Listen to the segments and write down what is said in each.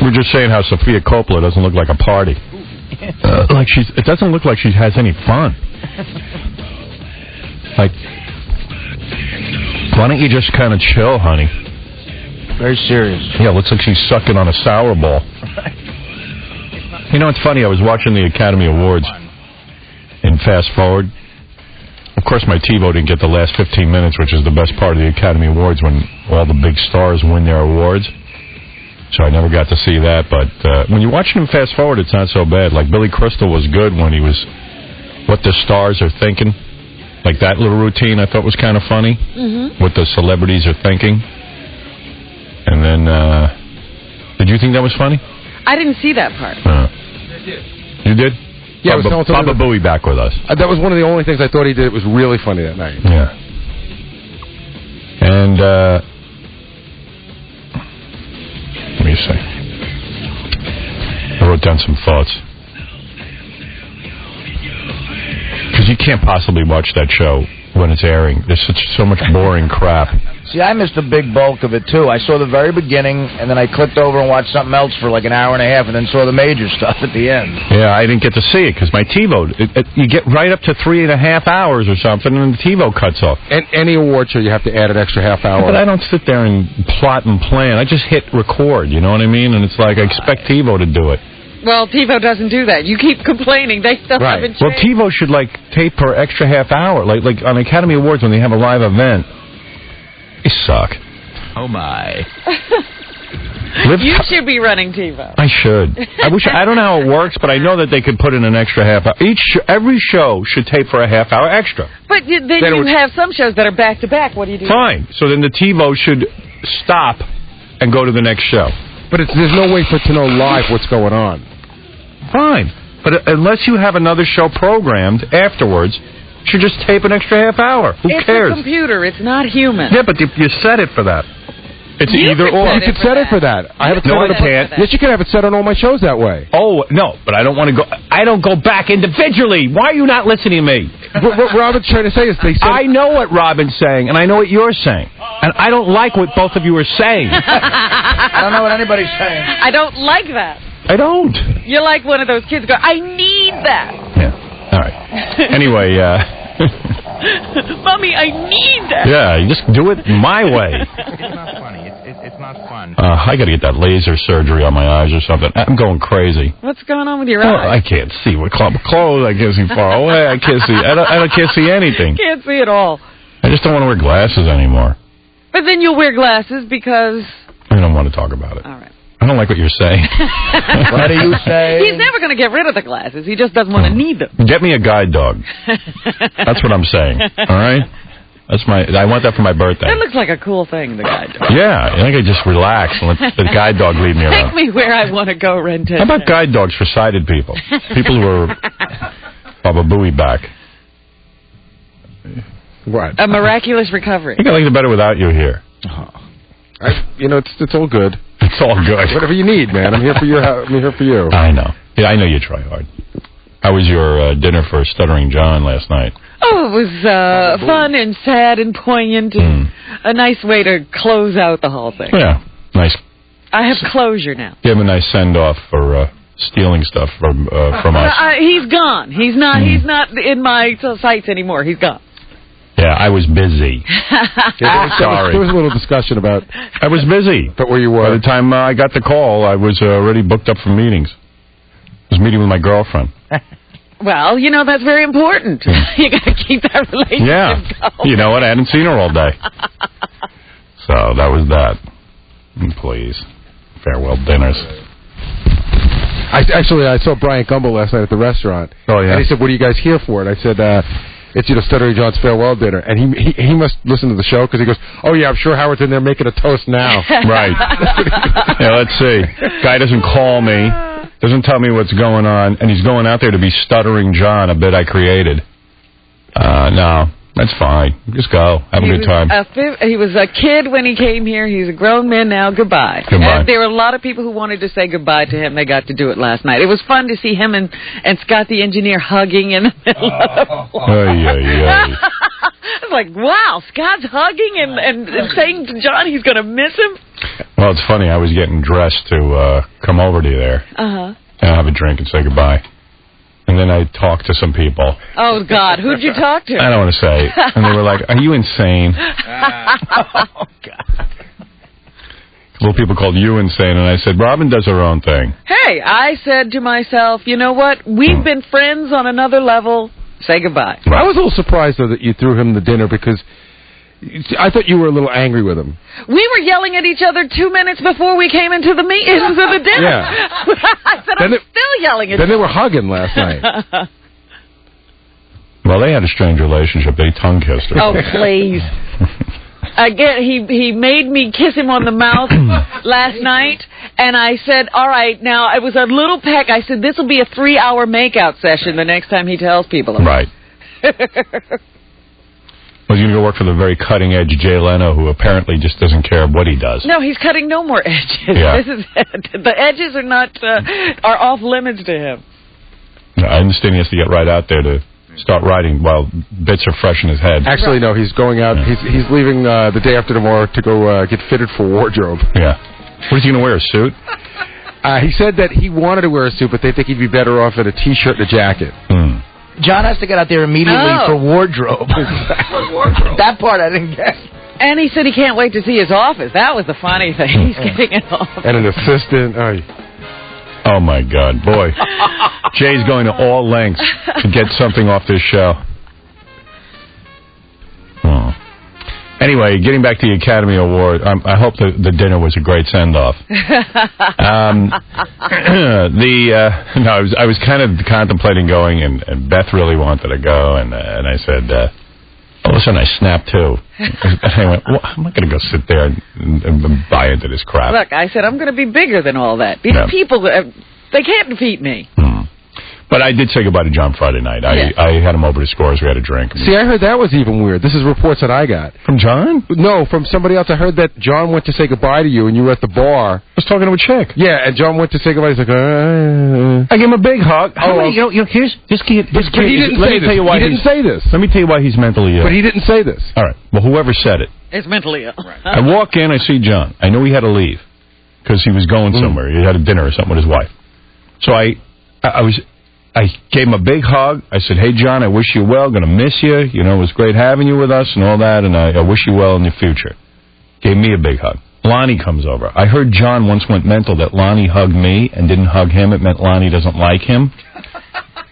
We're just saying how Sophia Coppola doesn't look like a party. It doesn't look like she has any fun. Like, why don't you just kind of chill, honey? Very serious. Yeah, looks like she's sucking on a sour ball. You know, it's funny. I was watching the Academy Awards in Fast Forward. Of course, my TiVo didn't get the last 15 minutes, which is the best part of the Academy Awards when all the big stars win their awards. So I never got to see that. But when you're watching him Fast Forward, it's not so bad. Like Billy Crystal was good when he was What the Stars Are Thinking. Like that little routine I thought was kind of funny. Mm-hmm. What the celebrities are thinking. And then, did you think that was funny? I didn't see that part. You did? Yeah, Baba Booey back with us. That was one of the only things I thought he did. It was really funny that night. Yeah. And, let me see. I wrote down some thoughts. Because you can't possibly watch that show when it's airing. There's so much boring crap. See, I missed a big bulk of it, too. I saw the very beginning, and then I clicked over and watched something else for like an hour and a half, and then saw the major stuff at the end. Yeah, I didn't get to see it, because my TiVo, you get right up to 3.5 hours or something, and the TiVo cuts off. And any award show, you have to add an extra half hour. Yeah, but I don't sit there and plot and plan. I just hit record, you know what I mean? And it's like, I expect TiVo to do it. Well, TiVo doesn't do that. You keep complaining. They still haven't changed. Well, TiVo should, tape per extra half hour. Like on Academy Awards when they have a live event. They suck. Oh, my. You should be running TiVo. I should. I don't know how it works, but I know that they could put in an extra half hour. Every show should tape for a half hour extra. But then you have some shows that are back-to-back. What do you do? Fine. So then the TiVo should stop and go to the next show. But there's no way to know live what's going on. Fine. But unless you have another show programmed afterwards, you should just tape an extra half hour. Who cares? It's a computer. It's not human. Yeah, but you set it for that. It's either or. You could set it for that. I have it set on I can't. Yes, you can have it set on all my shows that way. Oh, no, but I don't want to go. I don't go back individually. Why are you not listening to me? What Robin's trying to say is they said... I know what Robin's saying, and I know what you're saying. And I don't like what both of you are saying. I don't know what anybody's saying. I don't like that. I don't. You're like one of those kids go, I need that. Yeah. All right. Anyway, Mommy, I need that. Yeah, you just do it my way. It's not funny. It's not fun. I got to get that laser surgery on my eyes or something. I'm going crazy. What's going on with your eyes? I can't see with clothes. I can't see far away. I can't see. I can't see anything. Can't see at all. I just don't want to wear glasses anymore. But then you'll wear glasses because... I don't want to talk about it. All right. I don't like what you're saying. What do you say? He's never going to get rid of the glasses. He just doesn't want to need them. Get me a guide dog. That's what I'm saying. All right? I want that for my birthday. That looks like a cool thing, the guide dog. Yeah, I think I just relax and let the guide dog lead me around. Take me where I want to go, Renton. How about guide dogs for sighted people? People who are Baba Booey back. What? A miraculous recovery. I think I like it better without you here. It's all good. It's all good. Whatever you need, man. I'm here for you. I know. Yeah, I know you try hard. How was your dinner for Stuttering John last night? Oh, it was fun and sad and poignant and a nice way to close out the whole thing. Yeah, nice. I have closure now. Give him a nice send-off for stealing stuff from us. He's gone. He's not in my sights anymore. He's gone. Yeah, I was busy. Sorry. There was a little discussion about... I was busy. But where you were. By the time I got the call, I was already booked up for meetings. I was meeting with my girlfriend. Well, that's very important. You got to keep that relationship going. You know what? I hadn't seen her all day. So that was that. And please, farewell dinners. I saw Brian Gumbel last night at the restaurant. Oh, yeah? And he said, what are you guys here for? And I said, it's Stuttering John's farewell dinner. And he must listen to the show because he goes, oh, yeah, I'm sure Howard's in there making a toast now. Right. Yeah, let's see. Guy doesn't call me, doesn't tell me what's going on, and he's going out there to be Stuttering John, a bit I created. No, that's fine. Just go. Have a good time. He was a kid when he came here. He's a grown man now. Goodbye. Goodbye. There were a lot of people who wanted to say goodbye to him. They got to do it last night. It was fun to see him and Scott the engineer hugging in the middle of the floor. I was like, wow, Scott's hugging and saying to John he's going to miss him. Well, it's funny. I was getting dressed to come over to you there and have a drink and say goodbye. And then I talked to some people. Oh, God. Who'd you talk to? I don't want to say. And they were like, are you insane? Oh, God. A couple people called you insane, and I said, Robin does her own thing. Hey, I said to myself, you know what? We've been friends on another level. Say goodbye. Right. I was a little surprised, though, that you threw him the dinner because I thought you were a little angry with him. We were yelling at each other 2 minutes before we came into the dinner. Yeah. I said, I'm still yelling at you. Then they were hugging last night. Well, they had a strange relationship. They tongue-kissed her. Oh, please. Again, he made me kiss him on the mouth last night, and I said, all right, now, it was a little peck. I said, this will be a 3-hour makeout session the next time he tells people about it. Right. Was he going to go work for the very cutting-edge Jay Leno, who apparently just doesn't care what he does? No, he's cutting no more edges. Yeah. This is it. The edges are not are off limits to him. No, I understand he has to get right out there to start writing while bits are fresh in his head. Actually, no, he's going out. He's leaving the day after tomorrow to go get fitted for wardrobe. Yeah. What is he going to wear, a suit? He said that he wanted to wear a suit, but they think he'd be better off in a T-shirt and a jacket. John has to get out there immediately for wardrobe. That part I didn't get. And he said he can't wait to see his office. That was the funny thing. He's getting it off. And an assistant. Oh, my God. Boy. Jay's going to all lengths to get something off this show. Oh. Anyway, getting back to the Academy Award, I hope the dinner was a great send-off. I was kind of contemplating going, and Beth really wanted to go, and I said, all of a sudden I snapped too. And I went, well, I'm not going to go sit there and buy into this crap. Look, I said, I'm going to be bigger than all that. These people, they can't defeat me. But I did say goodbye to John Friday night. I had him over to Scores. We had a drink. See, I heard that was even weird. This is reports that I got. From John? No, from somebody else. I heard that John went to say goodbye to you, and you were at the bar. I was talking to a chick. Yeah, and John went to say goodbye. He's like, I gave him a big hug. He didn't say this. Let me tell you why he's mentally ill. But he didn't say this. All right. Well, whoever said it. It's mentally ill. Right. I walk in, I see John. I know he had to leave because he was going somewhere. He had a dinner or something with his wife. So I gave him a big hug. I said, hey, John, I wish you well. Going to miss you. You know, it was great having you with us and all that, and I wish you well in the future. Gave me a big hug. Lonnie comes over. I heard John once went mental that Lonnie hugged me and didn't hug him. It meant Lonnie doesn't like him.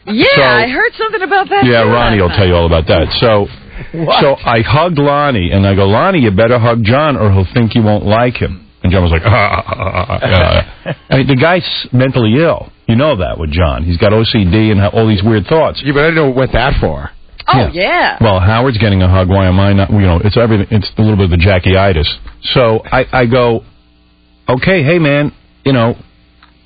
Yeah, I heard something about that. Yeah, Ronnie will tell you all about that. So I hugged Lonnie, and I go, Lonnie, you better hug John or he'll think you won't like him. And John was like, I mean, the guy's mentally ill. You know that with John. He's got OCD and all these weird thoughts. Yeah, but I didn't know it went that far. Oh, yeah. Well, Howard's getting a hug. Why am I not? You know, it's everything. It's a little bit of the Jackie-itis. So I go, okay, hey, man, you know.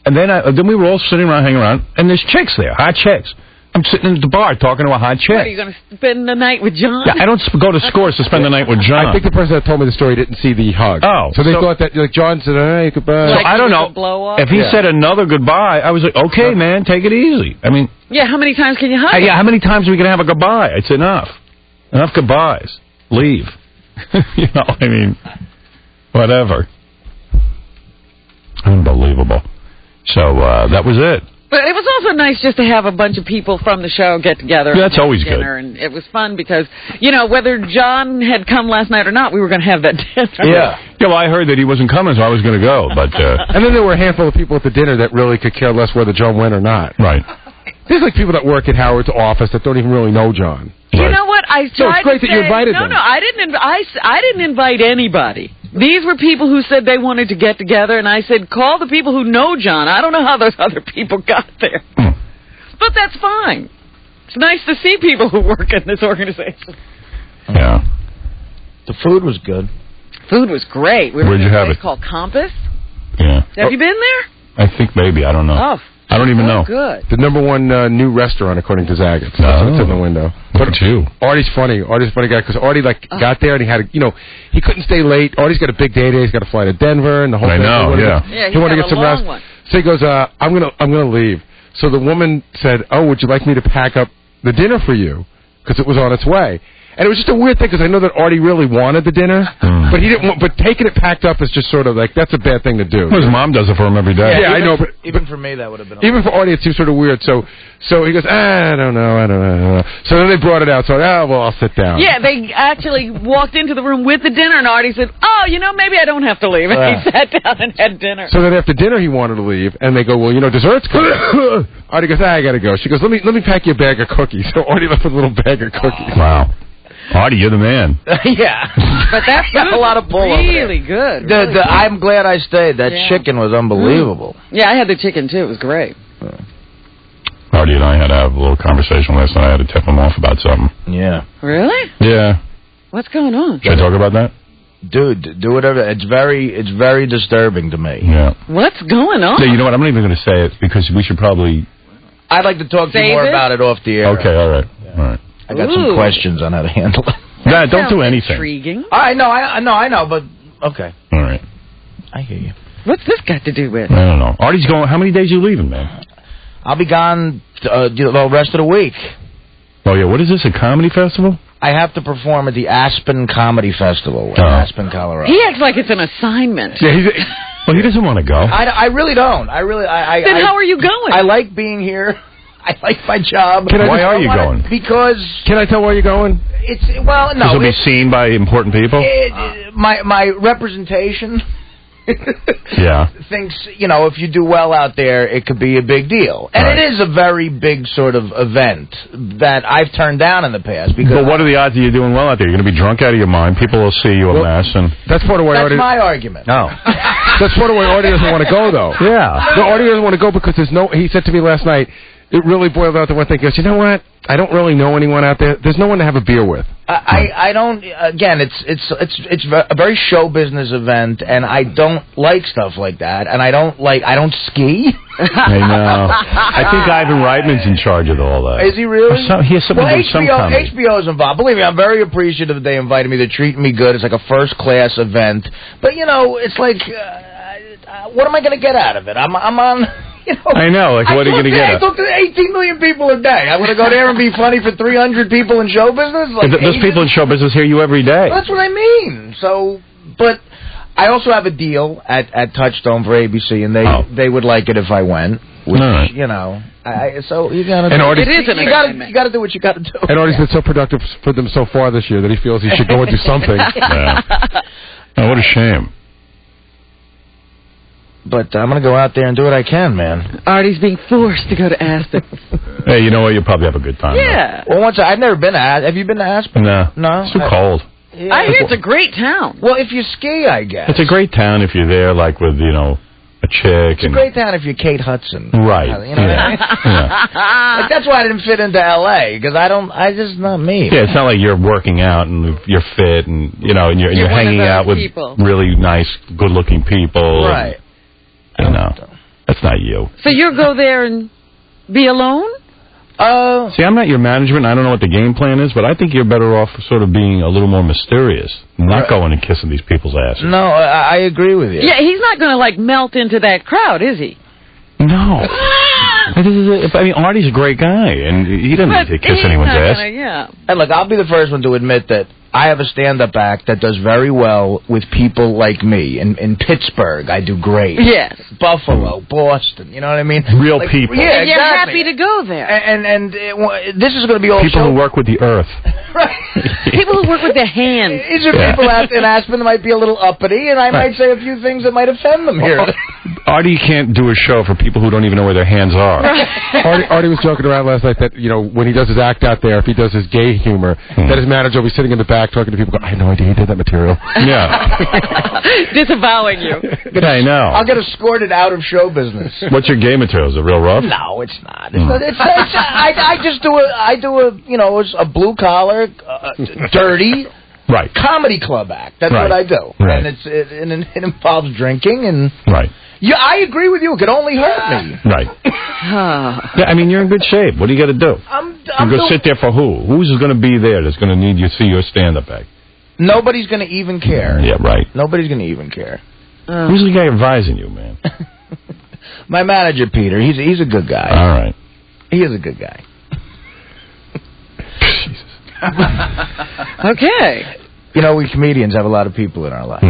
And then we were all sitting around, hanging around, and there's chicks there, hot chicks. I'm sitting at the bar talking to a hot chick. What, are you going to spend the night with John? Yeah, I don't go to Scores to spend the night with John. I think the person that told me the story didn't see the hug. Oh. So they thought that, like, John said, hey, goodbye. Like I don't know. If he said another goodbye, I was like, okay, man, take it easy. I mean... Yeah, how many times can you hug him? Yeah, how many times are we going to have a goodbye? It's enough. Enough goodbyes. Leave. You know, I mean, whatever. Unbelievable. So, that was it. But it was also nice just to have a bunch of people from the show get together. Yeah, that's always good. And it was fun because, you know, whether John had come last night or not, we were going to have that dinner. Yeah. Yeah, well, I heard that he wasn't coming, so I was going to go. But and then there were a handful of people at the dinner that really could care less whether John went or not. Right. There's like people that work at Howard's office that don't even really know John. You know what? I tried so it's great to that you invited them. No, I didn't invite anybody. These were people who said they wanted to get together, and I said, call the people who know John. I don't know how those other people got there. But that's fine. It's nice to see people who work in this organization. Yeah. The food was good. Food was great. We were Where'd you have it? It's called Compass. Yeah. Have you been there? I think maybe. I don't know. Oh. I don't even know. Good. The #1 new restaurant, according to Zagat's. That's what's in the window. But too. Artie's funny. Artie's a funny guy because Artie got there and he had, he couldn't stay late. Artie's got a big day today. He's got to fly to Denver and the whole thing. I know. He wanted to get some rest. So he goes, I'm gonna leave. So the woman said, oh, would you like me to pack up the dinner for you? Because it was on its way. And it was just a weird thing because I know that Artie really wanted the dinner, but he didn't. But taking it packed up is just sort of like that's a bad thing to do. Well, his mom does it for him every day. Yeah, I know, but even for me that would have been. Even for Artie, it seems sort of weird. So he goes, I don't know. So then they brought it out. So well, I'll sit down. Yeah, they actually walked into the room with the dinner, and Artie said, "Oh, maybe I don't have to leave." And he sat down and had dinner. So then after dinner, he wanted to leave, and they go, well, dessert's coming. Artie goes, I gotta go. She goes, let me pack you a bag of cookies. So Artie left with a little bag of cookies. Wow. Artie, you're the man. Yeah. But that's a lot of pull really good. I'm glad I stayed. That chicken was unbelievable. Yeah, I had the chicken, too. It was great. Artie and I had to have a little conversation last night. I had to tip him off about something. Yeah. Really? Yeah. What's going on? Should I talk about that? Dude, do whatever. It's very disturbing to me. Yeah. What's going on? Yeah, you know what? I'm not even going to say it because we should probably... I'd like to talk to you Save more it? about it off the air. Okay, all right. All right. I got some questions on how to handle it. Nah, don't do Sounds anything. Intriguing. I know, but okay. All right. I hear you. What's this got to do with? I don't know. Artie's going... How many days you leaving, man? I'll be gone the rest of the week. Oh, yeah. What is this, a comedy festival? I have to perform at the Aspen Comedy Festival in Aspen, Colorado. He acts like it's an assignment. Yeah, well, he doesn't want to go. I really don't. Then how are you going? I like being here. I like my job. Why are you going? Because... Can I tell where you're going? It's... Well, no. You'll be seen by important people? My representation... Yeah. Thinks, if you do well out there, it could be a big deal. And it is a very big sort of event that I've turned down in the past. Because But what are the odds of you doing well out there? You're going to be drunk out of your mind. People will see you a mess. And that's part of why Artie... my argument. No. That's part of why Artie doesn't want to go, though. Yeah. No, Artie doesn't want to go because there's no... He said to me last night, it really boiled out to one thing. He goes, you know what? I don't really know anyone out there. There's no one to have a beer with. I don't. Again, it's a very show business event, and I don't like stuff like that. And I don't ski. I know. I think Ivan Reitman's in charge of all that. Is he really? He has something to do with some comedy. HBO's involved. Believe me, I'm very appreciative that they invited me. They're treating me good. It's like a first class event. But it's like, what am I going to get out of it? I'm on. I know, like, what are you going to get? I talk to 18 million people a day. I want to go there and be funny for 300 people in show business? Like those people in show business hear you every day. That's what I mean. So, but I also have a deal at Touchstone for ABC, and they would like it if I went. Which, so you got to... It is an assignment. You got to do what you got to do. And Artie's been so productive for them so far this year that he feels he should go and do something. Yeah. Oh, what a shame. But I'm going to go out there and do what I can, man. Artie's being forced to go to Aspen. Hey, you know what? You'll probably have a good time. Yeah. Well, I've never been to Aspen. Have you been to Aspen? No. No? It's too cold. Yeah. I hear it's a great town. Well, if you ski, I guess. It's a great town if you're there, like, with, a chick. It's a great town if you're Kate Hudson. Right. You know what I mean? Yeah. Like, that's why I didn't fit into L.A., because I just not me. Yeah, it's not like you're working out and you're fit and, and you're one hanging of those out with people. really nice, good-looking people. Right. That's not you. So you'll go there and be alone? See, I'm not your management. I don't know what the game plan is, but I think you're better off sort of being a little more mysterious, not going and kissing these people's asses. No, I agree with you. Yeah, he's not going to, melt into that crowd, is he? No. Artie's a great guy, and he doesn't need to kiss anyone's ass. And look, I'll be the first one to admit that I have a stand-up act that does very well with people like me. In Pittsburgh, I do great. Yes. Buffalo, Boston, you know what I mean? Real people. Yeah, and you're happy to go there. And this is going to be all people who work with the earth. Right. People who work with their hands. These are people out in Aspen that might be a little uppity, and I might say a few things that might offend them here. Artie can't do a show for people who don't even know where their hands are. Artie was joking around last night that, when he does his act out there, if he does his gay humor, that his manager will be sitting in the back talking to people, I had no idea he did that material. Yeah. Disavowing you. I know. I'll get escorted out of show business. What's your gay material? Is it real rough? No, it's not. I just do a blue collar, dirty, right, comedy club act. That's what I do. Right. And it involves drinking and right. Yeah, I agree with you. It could only hurt me. Right. Yeah, you're in good shape. What do you got to do? I'm you go sit there for who? Who's going to be there that's going to need you to see your stand-up act? Nobody's going to even care. Yeah, right. Nobody's going to even care. Who's the guy advising you, man? My manager, Peter. He's a good guy. All right. He is a good guy. Jesus. Okay. You know, we comedians have a lot of people in our life.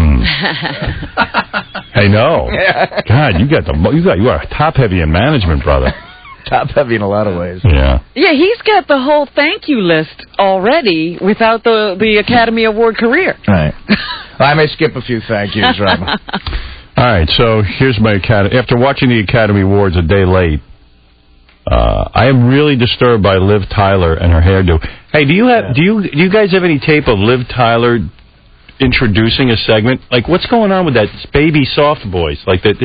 I know. God, you are top heavy in management, brother. Top heavy in a lot of ways. Yeah. Yeah, he's got the whole thank you list already without the Academy Award career. Right. I may skip a few thank yous, Robin. All right, so here's my Academy. After watching the Academy Awards a day late, I am really disturbed by Liv Tyler and her hairdo. Hey, do you guys have any tape of Liv Tyler introducing a segment? Like, what's going on with that baby soft voice? Like that.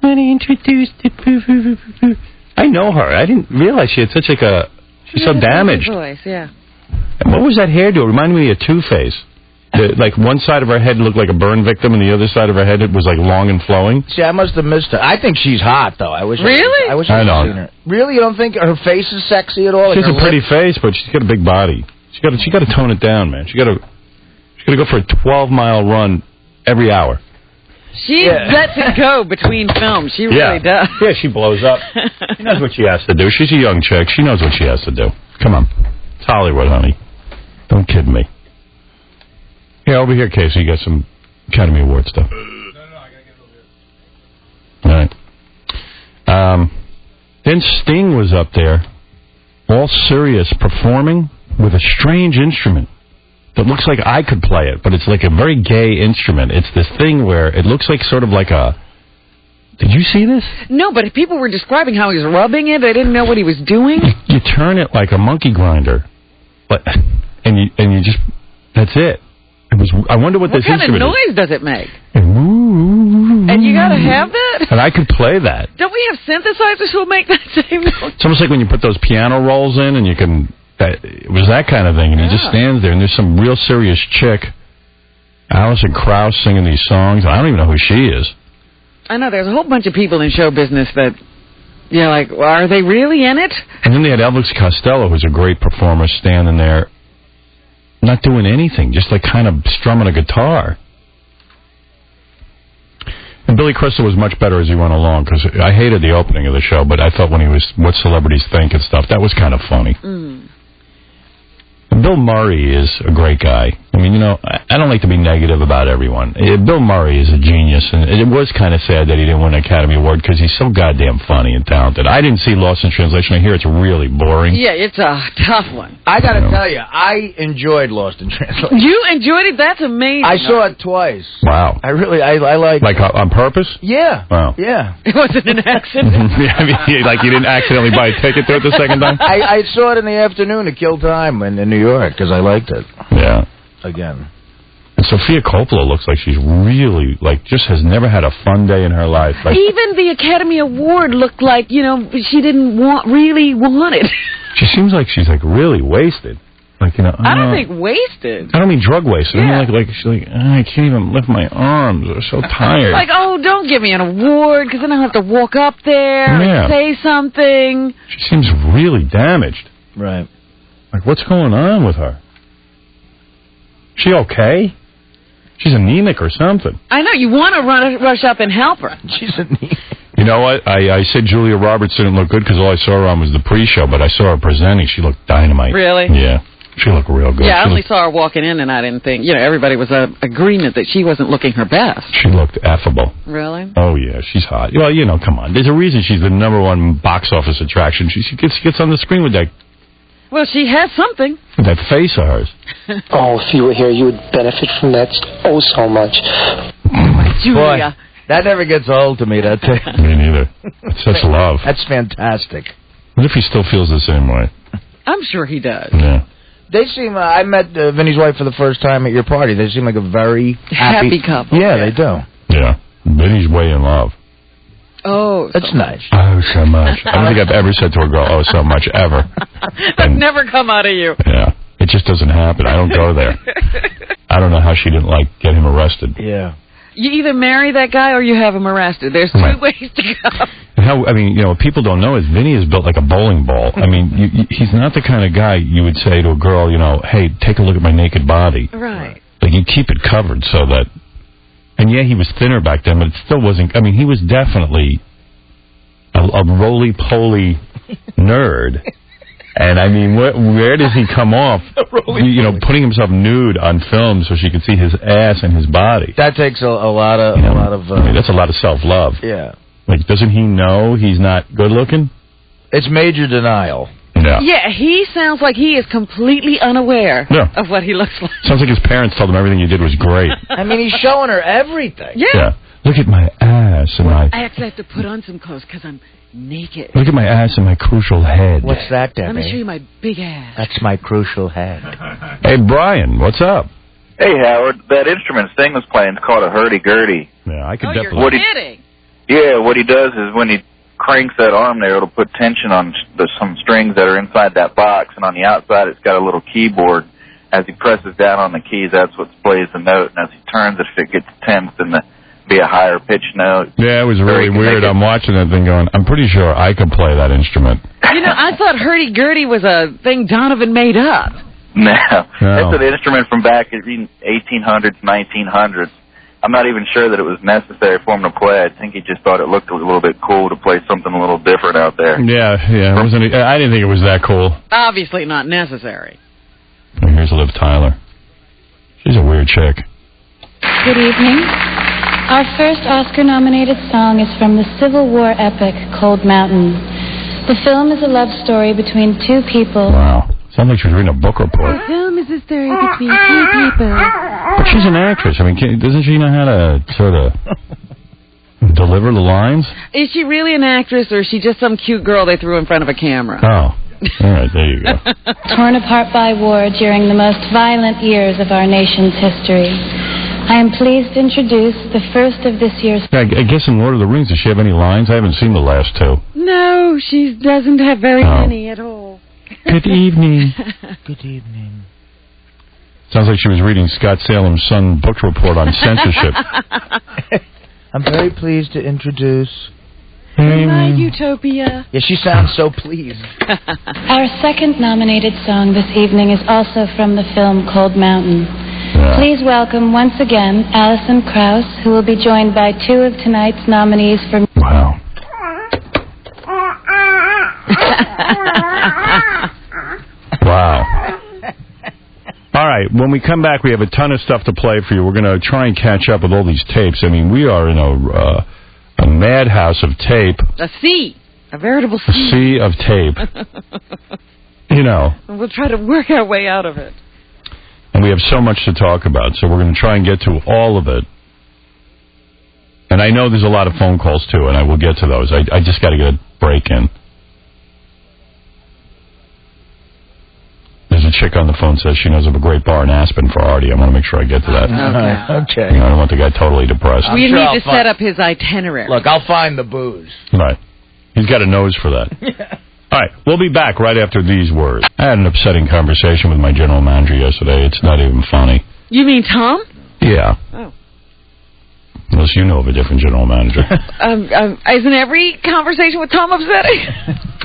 When he introduced it, I know her. I didn't realize she had such she's so damaged. Voice, yeah. And what was that hairdo? It reminded me of Two-Face. Like one side of her head looked like a burn victim, and the other side of her head was like long and flowing. See, I must have missed her. I think she's hot, though. I wish I wish I had seen her. Really, you don't think her face is sexy at all? She has a pretty face, but she's got a big body. She got to tone it down, man. She got to go for a 12-mile run every hour. She lets it go between films. She really does. Yeah, she blows up. She knows what she has to do. She's a young chick. She knows what she has to do. Come on. It's Hollywood, honey. Don't kid me. Yeah, over here, Casey. You got some Academy Award stuff. No, I gotta get over here. All right. Then Sting was up there, all serious, performing with a strange instrument that looks like I could play it, but it's like a very gay instrument. It's this thing where it looks like sort of like a... Did you see this? No, but people were describing how he was rubbing it. They didn't know what he was doing. You turn it like a monkey grinder, and you just... That's it. I wonder what this instrument is. What kind of noise does it make? And you got to have that? And I could play that. Don't we have synthesizers who will make that same noise? It's almost like when you put those piano rolls in and you can... It was that kind of thing, and he just stands there, and there's some real serious chick, Alison Krauss, singing these songs. I don't even know who she is. I know, there's a whole bunch of people in show business that, like, well, are they really in it? And then they had Elvis Costello, who's a great performer, standing there, not doing anything, just like kind of strumming a guitar. And Billy Crystal was much better as he went along, because I hated the opening of the show, but I thought when he was What Celebrities Think and stuff, that was kind of funny. Bill Murray is a great guy. I mean, I don't like to be negative about everyone. Bill Murray is a genius, and it was kind of sad that he didn't win an Academy Award because he's so goddamn funny and talented. I didn't see Lost in Translation. I hear it's really boring. Yeah, it's a tough one. I got to tell you, I enjoyed Lost in Translation. You enjoyed it? That's amazing. I saw it twice. Wow. I like... Like on purpose? Yeah. Wow. Yeah. It wasn't an accident? Yeah, I mean, like you didn't accidentally buy a ticket to it the second time? I saw it in the afternoon to kill time in New York because I liked it. Yeah. Again. And Sophia Coppola looks like she's really, just has never had a fun day in her life. Like, even the Academy Award looked like, she didn't really want it. She seems like she's, really wasted. Like, I don't think wasted. I don't mean drug wasted. Yeah. I mean, she's like, I can't even lift my arms. I'm so tired. Like, don't give me an award, because then I'll have to walk up there and say something. She seems really damaged. Right. Like, what's going on with her? She okay? She's anemic or something. I know. You want to rush up and help her. She's anemic. You know what? I said Julia Roberts didn't look good because all I saw her on was the pre-show, but I saw her presenting. She looked dynamite. Really? Yeah. She looked real good. Yeah, I only saw her walking in, and I didn't think... everybody was agreement that she wasn't looking her best. She looked affable. Really? Oh, yeah. She's hot. Well, come on. There's a reason she's the #1 box office attraction. She gets on the screen with that... Well, she has something. With that face of hers. Oh, if you were here, you would benefit from that so much. Julia. Boy, that never gets old to me, that thing. Me neither. It's such love. That's fantastic. What if he still feels the same way? I'm sure he does. Yeah. They seem... I met Vinny's wife for the first time at your party. They seem like a very happy couple. Yeah, they do. Yeah. Vinny's way in love. Oh, that's nice. Oh, so much. I don't think I've ever said to a girl, oh, so much, ever. That's never come out of you. Yeah. It just doesn't happen. I don't go there. I don't know how she didn't, get him arrested. Yeah. You either marry that guy or you have him arrested. There's two ways to go. And what people don't know is Vinny is built like a bowling ball. I mean, he's not the kind of guy you would say to a girl, hey, take a look at my naked body. Right. Like, you keep it covered so that... And yeah, he was thinner back then, but it still wasn't... I mean, he was definitely a roly-poly nerd. And I mean, where does he come off? Putting himself nude on film so she could see his ass and his body. That takes a lot of. That's a lot of self-love. Yeah. Like, doesn't he know he's not good looking? It's major denial. Yeah. Yeah, he sounds like he is completely unaware of what he looks like. Sounds like his parents told him everything he did was great. I mean, he's showing her everything. Yeah. Look at my ass and my... I actually have to put on some clothes because I'm naked. Look at my ass and my crucial head. What's that, Debbie? Let me show you my big ass. That's my crucial head. Hey, Brian, what's up? Hey, Howard. That instrument Sting was playing is called a hurdy-gurdy. Yeah, I could definitely... You're kidding. What he does is when he cranks that arm there, it'll put tension on some strings that are inside that box, and on the outside it's got a little keyboard. As he presses down on the keys, that's what plays the note, and as he turns it, if it gets tense, then be a higher pitch note. Yeah, it was really weird. I'm watching that thing going, I'm pretty sure I could play that instrument. I thought hurdy-gurdy was a thing Donovan made up. No. That's an instrument from back in the 1800s, 1900s. I'm not even sure that it was necessary for him to play. I think he just thought it looked a little bit cool to play something a little different out there. Yeah. I didn't think it was that cool. Obviously not necessary. Here's Liv Tyler. She's a weird chick. Good evening. Our first Oscar-nominated song is from the Civil War epic, Cold Mountain. The film is a love story between two people. Wow. Sounds like she was reading a book report. The film is a story between two people. But she's an actress. I mean, doesn't she know how to sort of deliver the lines? Is she really an actress, or is she just some cute girl they threw in front of a camera? Oh. All right, there you go. Torn apart by war during the most violent years of our nation's history. I am pleased to introduce the first of this year's... I guess in Lord of the Rings, does she have any lines? I haven't seen the last two. No, she doesn't have very many at all. Good evening. Good evening. Sounds like she was reading Scott Salem's Son book report on censorship. I'm very pleased to introduce... My utopia. Yeah, she sounds so pleased. Our second nominated song this evening is also from the film Cold Mountain. Yeah. Please welcome once again Alison Krauss, who will be joined by two of tonight's nominees for... Wow. Wow. All right, when we come back, we have a ton of stuff to play for you. We're going to try and catch up with all these tapes. I mean, we are in a madhouse of tape. A sea. A veritable sea. A sea of tape. And we'll try to work our way out of it. And we have so much to talk about, so we're going to try and get to all of it. And I know there's a lot of phone calls, too, and I will get to those. I just got to get a break in. There's a chick on the phone says she knows of a great bar in Aspen for Artie. I want to make sure I get to that. Okay. I don't want the guy totally depressed. We need to set up his itinerary. Look, I'll find the booze. Right. He's got a nose for that. All right, we'll be back right after these words. I had an upsetting conversation with my general manager yesterday. It's not even funny. You mean Tom? Yeah. Oh. Unless you know of a different general manager. Isn't every conversation with Tom upsetting?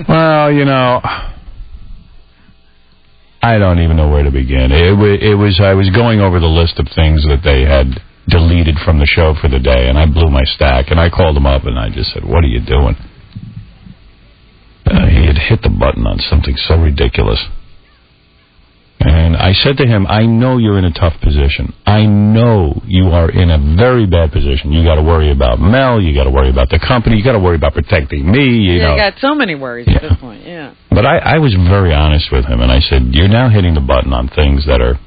Well, I don't even know where to begin. I was going over the list of things that they had deleted from the show for the day, and I blew my stack, and I called him up, and I just said, what are you doing? He had hit the button on something so ridiculous. And I said to him, I know you're in a tough position. I know you are in a very bad position. You got to worry about Mel. You got to worry about the company. You got to worry about protecting me. You know. got so many worries at this point, yeah. But I was very honest with him, and I said, you're now hitting the button on things that are,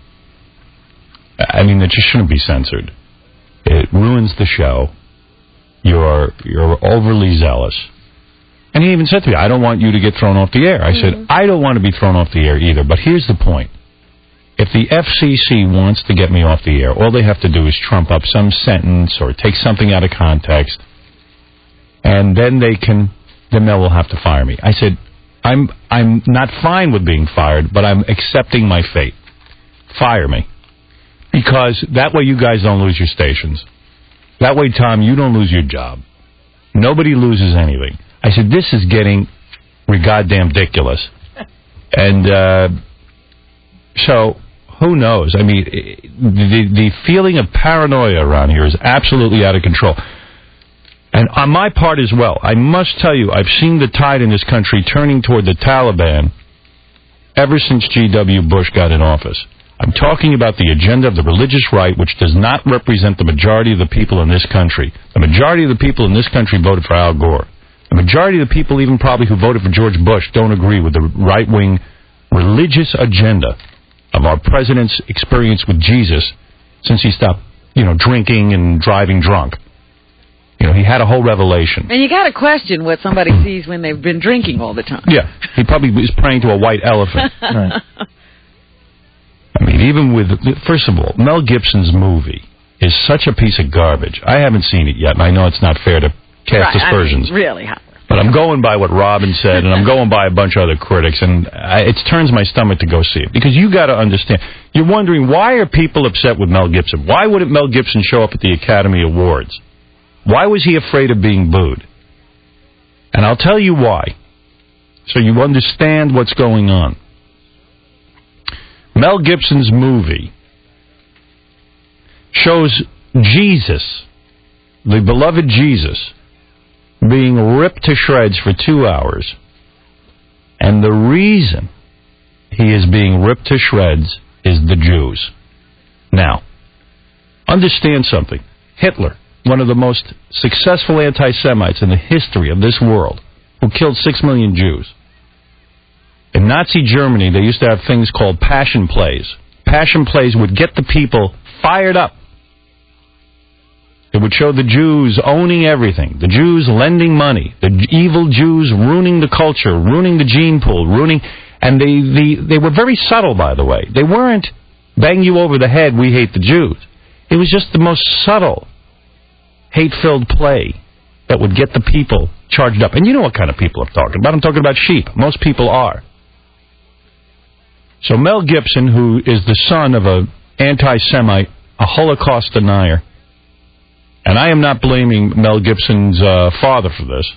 that just shouldn't be censored. It ruins the show. You're overly zealous. And he even said to me, I don't want you to get thrown off the air. I said, I don't want to be thrown off the air either, but here's the point. If the FCC wants to get me off the air, all they have to do is trump up some sentence or take something out of context, and then then Mel will have to fire me. I said, I'm not fine with being fired, but I'm accepting my fate. Fire me. Because that way you guys don't lose your stations. That way, Tom, you don't lose your job. Nobody loses anything. I said, this is getting goddamn ridiculous. And so, who knows? The feeling of paranoia around here is absolutely out of control. And on my part as well, I must tell you, I've seen the tide in this country turning toward the Taliban ever since G.W. Bush got in office. I'm talking about the agenda of the religious right, which does not represent the majority of the people in this country. The majority of the people in this country voted for Al Gore. The majority of the people, even probably who voted for George Bush, don't agree with the right-wing religious agenda of our president's experience with Jesus since he stopped, drinking and driving drunk. He had a whole revelation. And you got to question what somebody sees when they've been drinking all the time. Yeah, he probably was praying to a white elephant. Right. I mean, even with, first of all, Mel Gibson's movie is such a piece of garbage. I haven't seen it yet, and I know it's not fair to cast aspersions. I mean, really. But I'm going by what Robin said, and I'm going by a bunch of other critics, and it turns my stomach to go see it. Because you got to understand, you're wondering, why are people upset with Mel Gibson? Why wouldn't Mel Gibson show up at the Academy Awards? Why was he afraid of being booed? And I'll tell you why, so you understand what's going on. Mel Gibson's movie shows Jesus, the beloved Jesus, being ripped to shreds for 2 hours. And the reason he is being ripped to shreds is the Jews. Now, understand something. Hitler, one of the most successful anti-Semites in the history of this world, who killed 6 million Jews. In Nazi Germany, they used to have things called passion plays. Passion plays would get the people fired up. It would show the Jews owning everything, the Jews lending money, the evil Jews ruining the culture, ruining the gene pool, and they were very subtle, by the way. They weren't bang you over the head, we hate the Jews. It was just the most subtle, hate-filled play that would get the people charged up. And you know what kind of people I'm talking about. I'm talking about sheep. Most people are. So Mel Gibson, who is the son of an anti-Semite, a Holocaust denier, and I am not blaming Mel Gibson's father for this,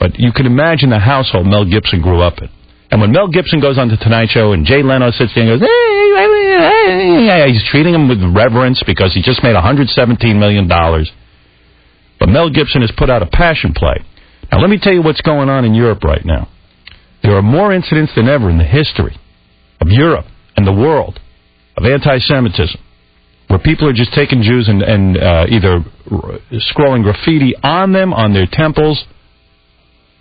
but you can imagine the household Mel Gibson grew up in. And when Mel Gibson goes on the Tonight Show and Jay Leno sits there and goes, hey, he's treating him with reverence because he just made $117 million. But Mel Gibson has put out a passion play. Now, let me tell you what's going on in Europe right now. There are more incidents than ever in the history of Europe and the world of anti-Semitism, where people are just taking Jews and either scrolling graffiti on them, on their temples,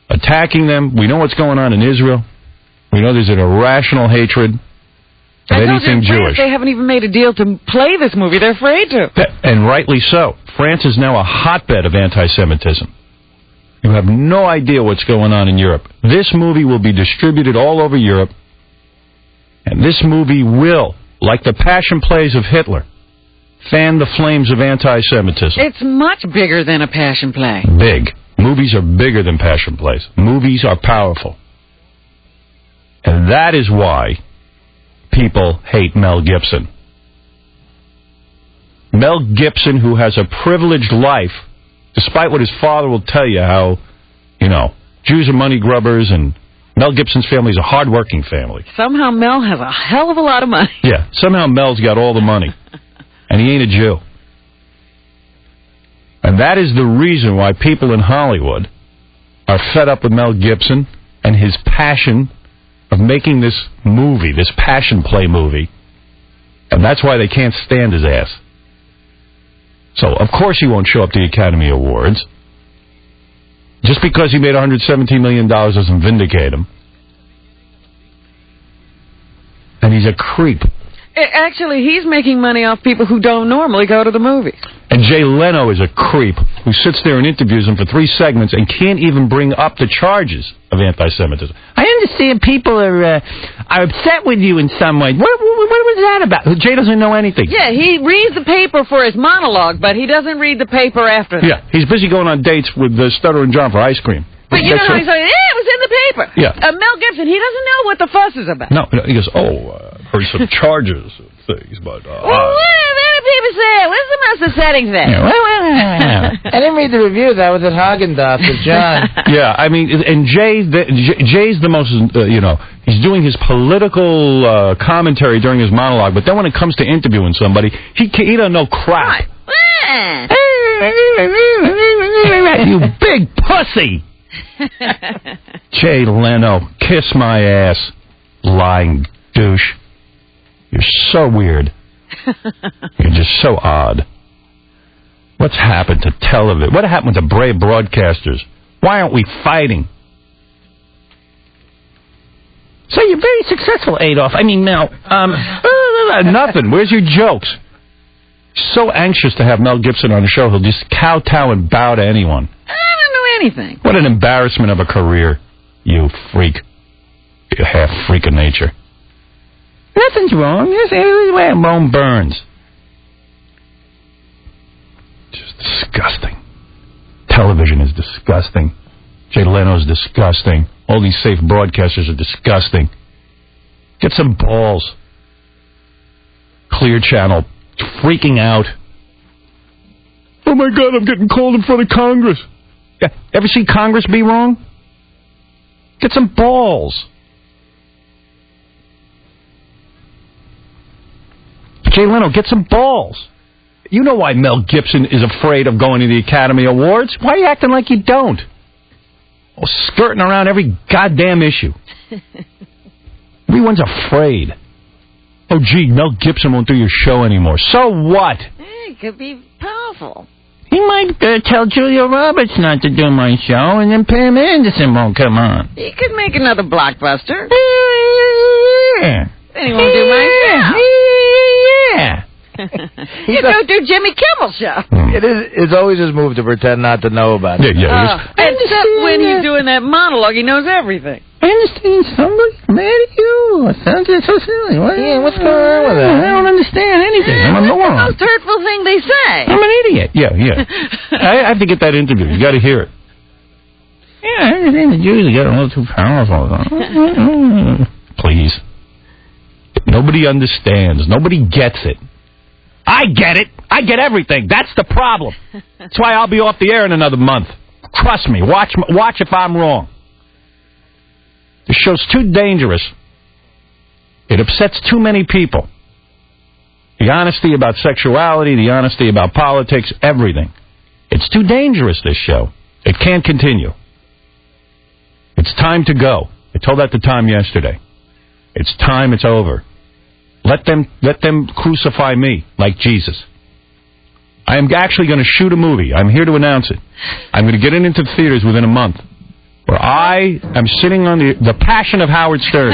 attacking them. We know what's going on in Israel. We know there's an irrational hatred of anything Jewish. They haven't even made a deal to play this movie. They're afraid to. And rightly so. France is now a hotbed of anti-Semitism. You have no idea what's going on in Europe. This movie will be distributed all over Europe. And this movie will, like the passion plays of Hitler, fan the flames of anti-Semitism. It's much bigger than a passion play. Big. Movies are bigger than passion plays. Movies are powerful. And that is why people hate Mel Gibson. Mel Gibson, who has a privileged life, despite what his father will tell you, how, Jews are money grubbers, and Mel Gibson's family is a hard-working family. Somehow Mel has a hell of a lot of money. Yeah, somehow Mel's got all the money, and he ain't a Jew. And that is the reason why people in Hollywood are fed up with Mel Gibson and his passion of making this movie, this passion play movie, and that's why they can't stand his ass. So, of course he won't show up to the Academy Awards. Just because he made $117 million doesn't vindicate him. And he's a creep. Actually, he's making money off people who don't normally go to the movies. And Jay Leno is a creep who sits there and interviews him for 3 segments and can't even bring up the charges of anti-Semitism. I understand people are upset with you in some way. What was that about? Jay doesn't know anything. Yeah, he reads the paper for his monologue, but he doesn't read the paper after that. Yeah, he's busy going on dates with Stutter and John for ice cream. But you know how he's like, it was in the paper. Yeah. Mel Gibson, he doesn't know what the fuss is about. No, he goes, heard some charges and things, but... what do people say? What's the master settings there? I didn't read the review. That was at Haagen-Dazs with John. Yeah, I mean, and Jay's the most, he's doing his political commentary during his monologue, but then when it comes to interviewing somebody, he doesn't know crap. Right. You big pussy! Jay Leno, kiss my ass. lying douche. You're so weird. You're just so odd. What's happened to television? What happened to brave broadcasters? Why aren't we fighting? So you're very successful, Adolf. I mean, Mel. Nothing. Where's your jokes? So anxious to have Mel Gibson on the show, he'll just kowtow and bow to anyone. I don't know anything. What an embarrassment of a career, you freak. You half freak of nature. Nothing's wrong. Rome burns. Just disgusting. Television is disgusting. Jay Leno's disgusting. All these safe broadcasters are disgusting. Get some balls. Clear Channel freaking out. Oh my God, I'm getting called in front of Congress. Yeah, ever see Congress be wrong? Get some balls. Jay Leno, get some balls. You know why Mel Gibson is afraid of going to the Academy Awards. Why are you acting like you don't? Oh, skirting around every goddamn issue. Everyone's afraid. Oh, gee, Mel Gibson won't do your show anymore. So what? It could be powerful. He might tell Julia Roberts not to do my show, and then Pam Anderson won't come on. He could make another blockbuster. Yeah. Then he won't do my show. Yeah. You don't do Jimmy Kimmel's show. It's always his move to pretend not to know about it. Yeah. Except when he's doing that monologue, he knows everything. I understand somebody's mad at you. Sounds so silly. What's going on with that? I don't understand anything. I'm a moron. That's the most hurtful thing they say. I'm an idiot. Yeah. I have to get that interview. You got to hear it. Yeah, I understand the Jews are getting a little too powerful. Please. Nobody understands. Nobody gets it. I get it. I get everything. That's the problem. That's why I'll be off the air in another month. Trust me. Watch if I'm wrong. The show's too dangerous. It upsets too many people. The honesty about sexuality, the honesty about politics, everything. It's too dangerous, this show. It can't continue. It's time to go. I told that to Tom yesterday. It's time. It's over. Let them crucify me like Jesus. I am actually going to shoot a movie. I'm here to announce it. I'm going to get it into the theaters within a month. Where I am sitting on the Passion of Howard Stern.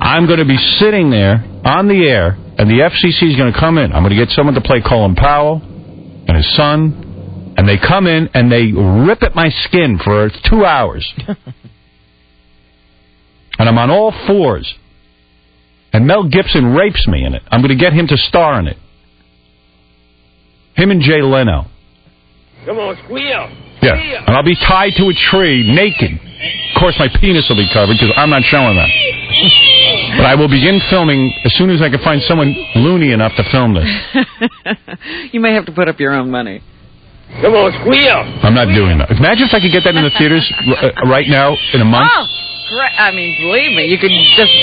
I'm going to be sitting there on the air, and the FCC is going to come in. I'm going to get someone to play Colin Powell and his son, and they come in and they rip at my skin for 2 hours. And I'm on all fours. And Mel Gibson rapes me in it. I'm going to get him to star in it. Him and Jay Leno. Come on, squeal. Yeah, and I'll be tied to a tree, naked. Of course, my penis will be covered, because I'm not showing that. But I will begin filming as soon as I can find someone loony enough to film this. You may have to put up your own money. Come on, squeal. I'm not doing that. Imagine if I could get that in the theaters right now, in a month. Oh, great. I mean, believe me, you could just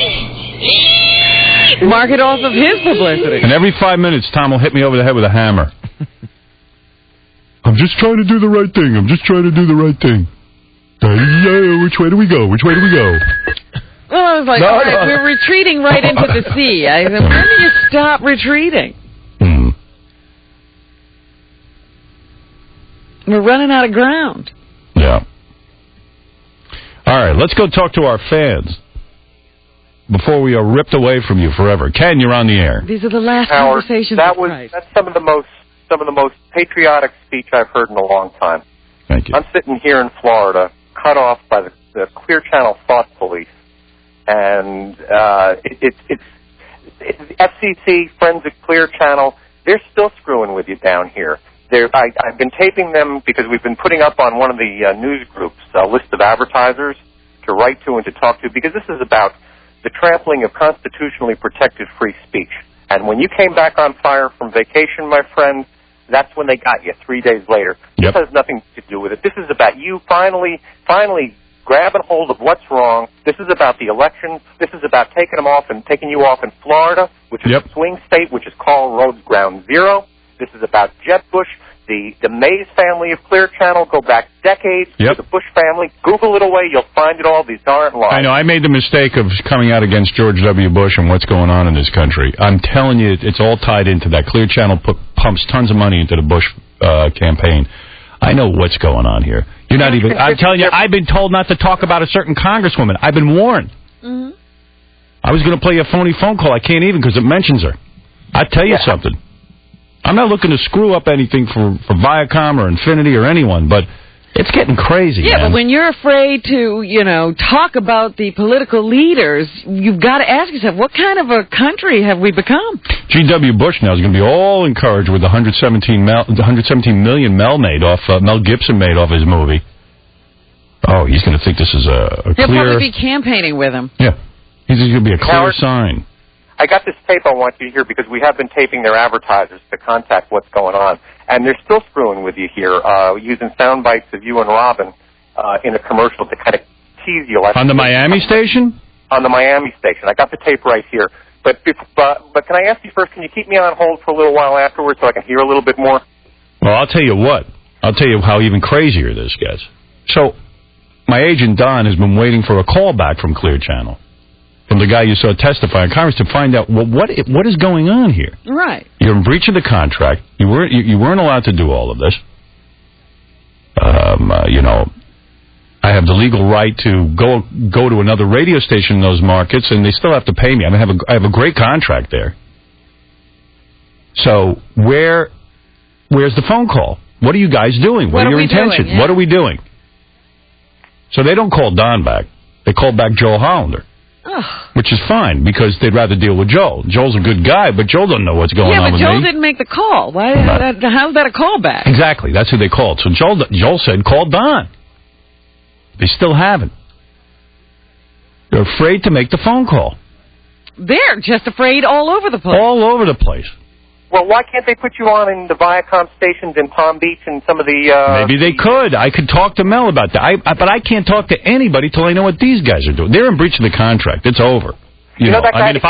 mark it off of his publicity. And every 5 minutes, Tom will hit me over the head with a hammer. I'm just trying to do the right thing. I'm just trying to do the right thing. Which way do we go? Which way do we go? Well, I was like, all right, we're retreating right into the sea. I said, when do you stop retreating? We're running out of ground. Yeah. All right, let's go talk to our fans before we are ripped away from you forever. Ken, you're on the air. These are the last Howard, conversations that's some of the most patriotic speech I've heard in a long time. Thank you. I'm sitting here in Florida, cut off by the Clear Channel Thought Police, and it's FCC, Friends of Clear Channel. They're still screwing with you down here. I've been taping them because we've been putting up on one of the news groups a list of advertisers to write to and to talk to, because this is about the trampling of constitutionally protected free speech. And when you came back on fire from vacation, my friend, that's when they got you 3 days later. Yep. This has nothing to do with it. This is about you finally grabbing hold of what's wrong. This is about the election. This is about taking you off in Florida, which is a swing state, which is called Roads Ground Zero. This is about Jeb Bush The Mays family of Clear Channel go back decades to the Bush family. Google it away. You'll find it all. These aren't lies. I know. I made the mistake of coming out against George W. Bush and what's going on in this country. I'm telling you, it's all tied into that. Clear Channel pumps tons of money into the Bush campaign. I know what's going on here. You're not even... I'm telling you, I've been told not to talk about a certain congresswoman. I've been warned. Mm-hmm. I was going to play a phony phone call. I can't even because it mentions her. I tell you something. I'm not looking to screw up anything for Viacom or Infinity or anyone, but it's getting crazy, Yeah, man. but when you're afraid to, talk about the political leaders, you've got to ask yourself, what kind of a country have we become? G.W. Bush now is going to be all encouraged with the $117 million Mel Gibson made off his movie. Oh, he's going to think this is a He'll clear... probably be campaigning with him. Yeah. He's going to be a clear sign. I got this tape I want you to hear because we have been taping their advertisers to contact what's going on. And they're still screwing with you here, using sound bites of you and Robin in a commercial to kind of tease you. On the Miami station? On the Miami station. I got the tape right here. But can I ask you first, can you keep me on hold for a little while afterwards so I can hear a little bit more? Well, I'll tell you what. I'll tell you how even crazier this gets. So, my agent Don has been waiting for a call back from Clear Channel, from the guy you saw testify in Congress, to find out, well, what is going on here? Right. You're in breach of the contract. You weren't allowed to do all of this. I have the legal right to go to another radio station in those markets, and they still have to pay me. I mean, I have a great contract there. So where's the phone call? What are you guys doing? What are your intentions? What are we doing? So they don't call Don back. They call back Joel Hollander. Which is fine, because they'd rather deal with Joel. Joel's a good guy, but Joel doesn't know what's going on with me. Yeah, but Joel didn't make the call. Why? How's that a callback? Exactly. That's who they called. So Joel said, call Don. They still haven't. They're afraid to make the phone call. They're just afraid all over the place. All over the place. Well, why can't they put you on in the Viacom stations in Palm Beach and some of the... Maybe they could. I could talk to Mel about that. But I can't talk to anybody till I know what these guys are doing. They're in breach of the contract. It's over. You know that guy that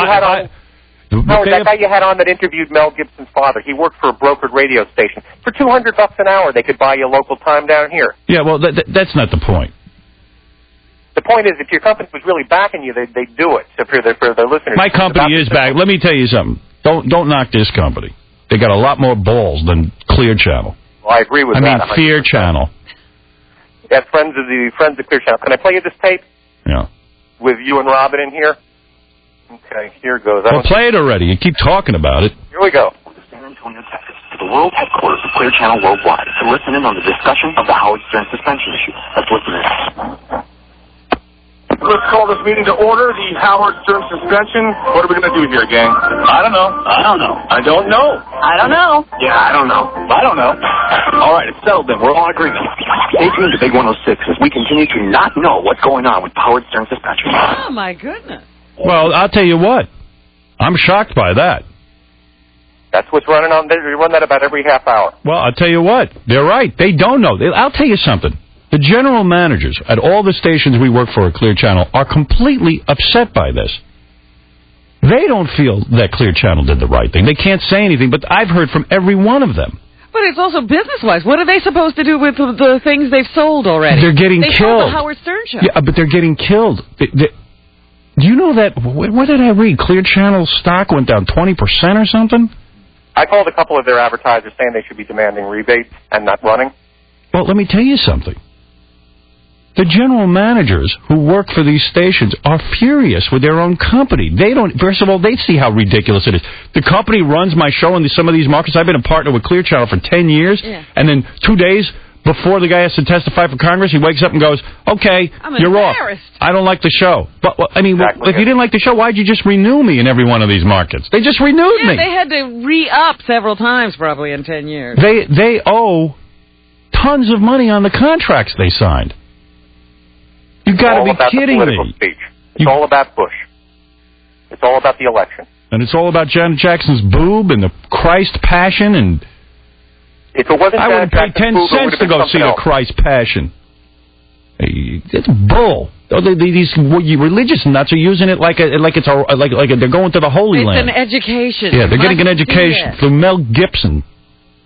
guy you had on that interviewed Mel Gibson's father, he worked for a brokered radio station. For $200 an hour, they could buy you local time down here. Yeah, well, that's not the point. The point is, if your company was really backing you, they'd do it. So for their listeners... My company is back. Let me tell you something. Don't knock this company. They got a lot more balls than Clear Channel. Well, I agree with that. I mean, Fear Channel. Yeah, friends of Clear Channel. Can I play you this tape? Yeah. With you and Robin in here? Okay, here goes. Well, play it already. You keep talking about it. Here we go. San Antonio, Texas, to the world headquarters of Clear Channel Worldwide to listen in on the discussion of the Howard Stern suspension issue. Let's listen in. Let's call this meeting to order, the Howard Stern suspension. What are we going to do here, gang? I don't know. I don't know. I don't know. I don't know. Yeah, I don't know. I don't know. All right, it's settled then. We're all in agreement. Stay tuned to Big 106 as we continue to not know what's going on with Howard Stern suspension. Oh, my goodness. Well, I'll tell you what. I'm shocked by that. That's what's running on there. We run that about every half hour. Well, I'll tell you what. They're right. They don't know. I'll tell you something. The general managers at all the stations we work for at Clear Channel are completely upset by this. They don't feel that Clear Channel did the right thing. They can't say anything, but I've heard from every one of them. But it's also business-wise. What are they supposed to do with the things they've sold already? They're getting killed. They sold the Howard Stern show. Yeah, but they're getting killed. Do you know that? What did I read? Clear Channel stock went down 20% or something? I called a couple of their advertisers saying they should be demanding rebates and not running. Well, let me tell you something. The general managers who work for these stations are furious with their own company. First of all, they see how ridiculous it is. The company runs my show in some of these markets. I've been a partner with Clear Channel for 10 years, and then 2 days before the guy has to testify for Congress, he wakes up and goes, okay, you're off. I don't like the show. But, I mean, if you didn't like the show, why'd you just renew me in every one of these markets? They just renewed me. They had to re-up several times probably in 10 years. They owe tons of money on the contracts they signed. You've got to be kidding me. It's all about Bush. It's all about the election. And it's all about Janet Jackson's boob and the Christ Passion. And if it wasn't, I wouldn't pay 10 cents to go see the Christ Passion. It's bull. These religious nuts are using it like they're going to the Holy Land. It's an education. Yeah, they're getting an education from Mel Gibson.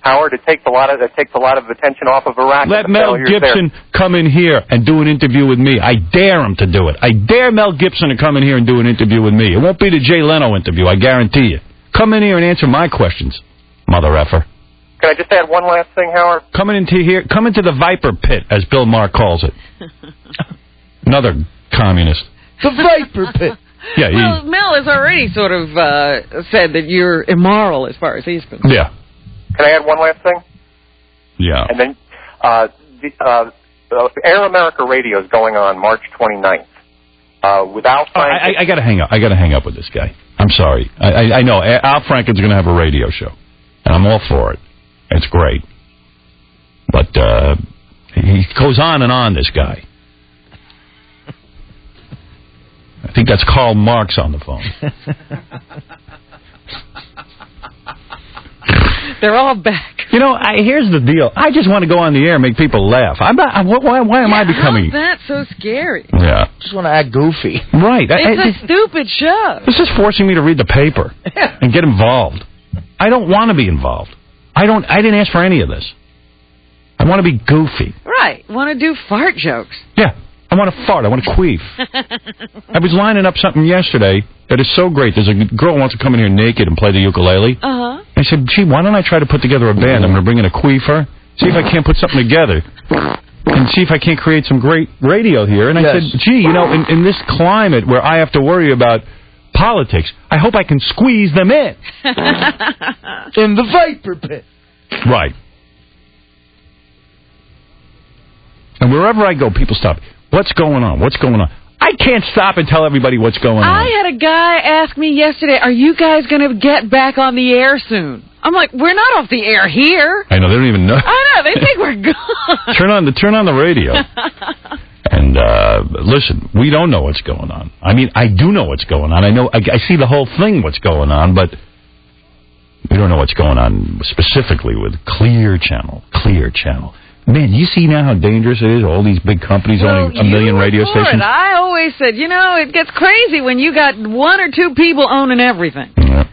Howard, it takes a lot of attention off of Iraq. Let Mel Gibson come in here and do an interview with me. I dare him to do it. I dare Mel Gibson to come in here and do an interview with me. It won't be the Jay Leno interview, I guarantee you. Come in here and answer my questions, mother effer. Can I just add one last thing, Howard? Come into the Viper Pit, as Bill Maher calls it. Another communist. The Viper Pit. Yeah. Well, Mel has already sort of said that you're immoral as far as he's concerned. Yeah. Can I add one last thing? Yeah. And then Air America Radio is going on March 29th. With Al Franken. I got to hang up. I got to hang up with this guy. I'm sorry. I know Al Franken's going to have a radio show, and I'm all for it. It's great. But he goes on and on, this guy. I think that's Karl Marx on the phone. They're all back. You know, here's the deal. I just want to go on the air and make people laugh. I'm not. Why am I becoming? How's that so scary? Yeah. Just want to act goofy. Right. It's a stupid show. This is forcing me to read the paper and get involved. I don't want to be involved. I didn't ask for any of this. I want to be goofy. Right. Want to do fart jokes. Yeah. I want to fart. I want to queef. I was lining up something yesterday that is so great. There's a girl who wants to come in here naked and play the ukulele. Uh-huh. I said, gee, why don't I try to put together a band? I'm going to bring in a queefer, see if I can't put something together, and see if I can't create some great radio here. And I said, gee, you know, in this climate where I have to worry about politics, I hope I can squeeze them in. In the Viper Pit. Right. And wherever I go, people stop. What's going on? What's going on? I can't stop and tell everybody what's going on. I had a guy ask me yesterday, are you guys going to get back on the air soon? I'm like, we're not off the air here. I know, they don't even know. I know, they think we're gone. Turn on the radio. And listen, we don't know what's going on. I mean, I do know what's going on. I know, I see the whole thing, what's going on, but we don't know what's going on specifically with Clear Channel. Clear Channel. Man, you see now how dangerous it is? All these big companies owning a million radio stations? I always said, you know, it gets crazy when you got one or two people owning everything. Yeah.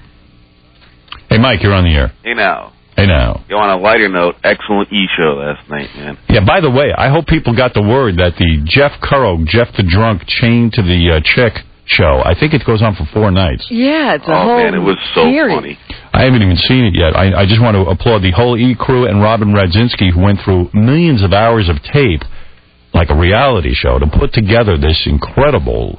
Hey, Mike, you're on the air. Hey, now. Hey, now. You on a lighter note, excellent E-show last night, man. Yeah, by the way, I hope people got the word that the Jeff Curro, Jeff the Drunk, chained to the chick show, I think it goes on for 4 nights. Yeah, it's a whole man, it was so series. funny. I haven't even seen it yet. I just want to applaud the whole E-crew and Robin Radzinski, who went through millions of hours of tape, like a reality show, to put together this incredible,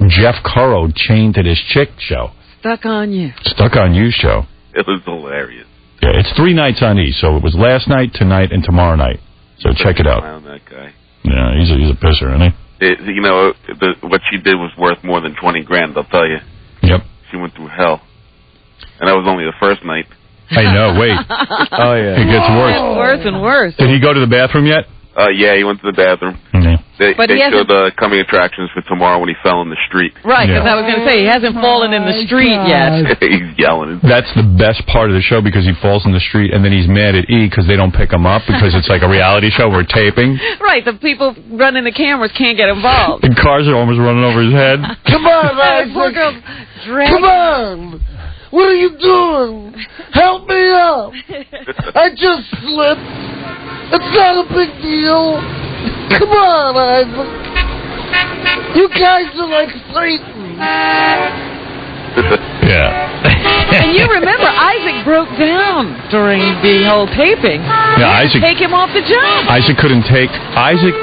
Jeff Curro chained to this chick show. Stuck on You. Stuck on You show. It was hilarious. Yeah, it's 3 nights on E, so it was last night, tonight, and tomorrow night. So check it out. That guy. Yeah, he's a pisser, isn't he? What she did was worth more than $20,000, I'll tell you. Yep. She went through hell. And that was only the first night. I know, wait. Oh, yeah. It gets worse. It's worse and worse. Did he go to the bathroom yet? Yeah, he went to the bathroom. Yeah. They showed the coming attractions for tomorrow when he fell in the street. Right, because I was going to say, he hasn't fallen in the street yet. He's yelling. That's the best part of the show, because he falls in the street, and then he's mad at E because they don't pick him up, because it's like a reality show we're taping. Right, the people running the cameras can't get involved. The cars are almost running over his head. Come on, poor girl Come on! What are you doing? Help me up! I just slipped. It's not a big deal. Come on, Isaac. You guys are like Satan. Yeah. And you remember, Isaac broke down during the whole taping. Yeah, Isaac. Take him off the job. Isaac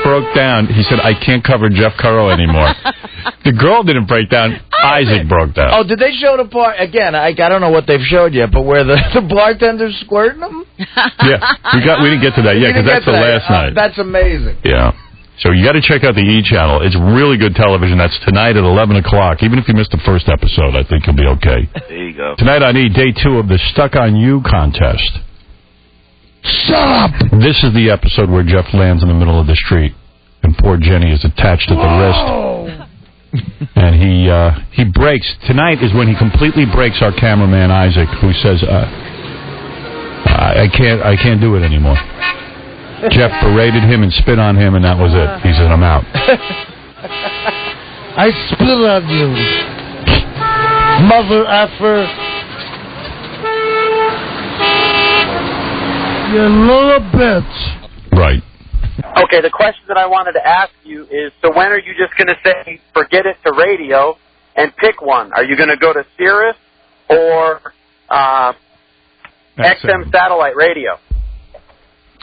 broke down. He said, I can't cover Jeff Curro anymore. The girl didn't break down. Isaac broke down. Oh, did they show the part again? I don't know what they've showed yet, but where the bartender's squirting them? Yeah, we didn't get to that yet, because that's the last night. That's amazing. Yeah. So you got to check out the E! Channel. It's really good television. That's tonight at 11 o'clock. Even if you missed the first episode, I think you'll be okay. There you go. Tonight on E! Day 2 of the Stuck on You contest. Shut up! This is the episode where Jeff lands in the middle of the street, and poor Jenny is attached at the wrist. And he breaks. Tonight is when he completely breaks our cameraman Isaac, who says, I can't do it anymore. Jeff berated him and spit on him, and that was it. He said, I'm out. I spit on you, mother effer. You little bitch. Right. Okay, the question that I wanted to ask you is, so when are you just going to say, forget it to radio, and pick one? Are you going to go to Sirius or XM satellite radio?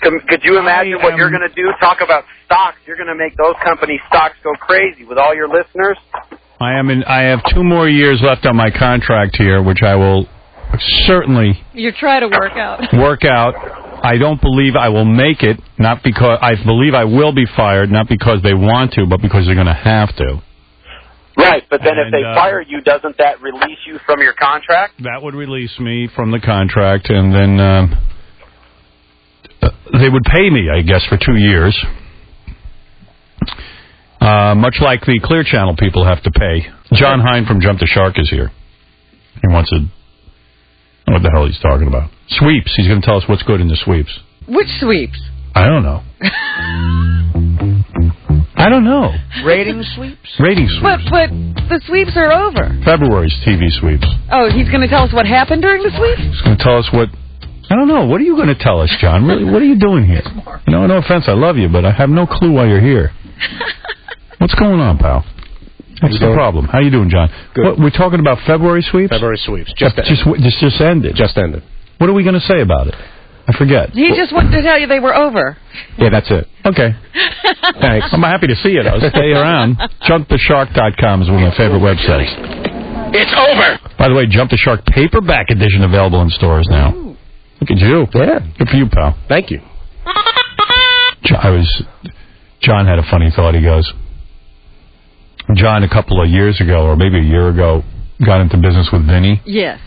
Could you imagine what you're going to do? Talk about stocks. You're going to make those company stocks go crazy with all your listeners. I have 2 more years left on my contract here, which I will certainly You try to work out. work out. I don't believe I will make it, not because I believe I will be fired, not because they want to, but because they're going to have to. Right, but then if they fire you, doesn't that release you from your contract? That would release me from the contract, and then they would pay me, I guess, for 2 years. Much like the Clear Channel people have to pay. John Hine from Jump the Shark is here. He wants to... what the hell he's talking about. Sweeps. He's going to tell us what's good in the sweeps. Which sweeps? I don't know. I don't know. Rating sweeps? Rating sweeps. But the sweeps are over. February's TV sweeps. Oh, he's going to tell us what happened during the sweeps? He's going to tell us what... I don't know. What are you going to tell us, John? Really, what are you doing here? No offense, I love you, but I have no clue why you're here. What's going on, pal? What's the problem? How you doing, John? Good. What, we're talking about February sweeps? February sweeps. Just ended. Just ended. What are we going to say about it? I forget. He just wanted to tell you they were over. Yeah, that's it. Okay. Thanks. I'm happy to see you, though. Stay around. JumpTheShark.com is one of my favorite websites. It's over. By the way, Jump the Shark paperback edition available in stores now. Ooh. Look at you. Yeah. Good for you, pal. Thank you. John had a funny thought. He goes, John, a couple of years ago, or maybe a year ago, got into business with Vinny. Yes.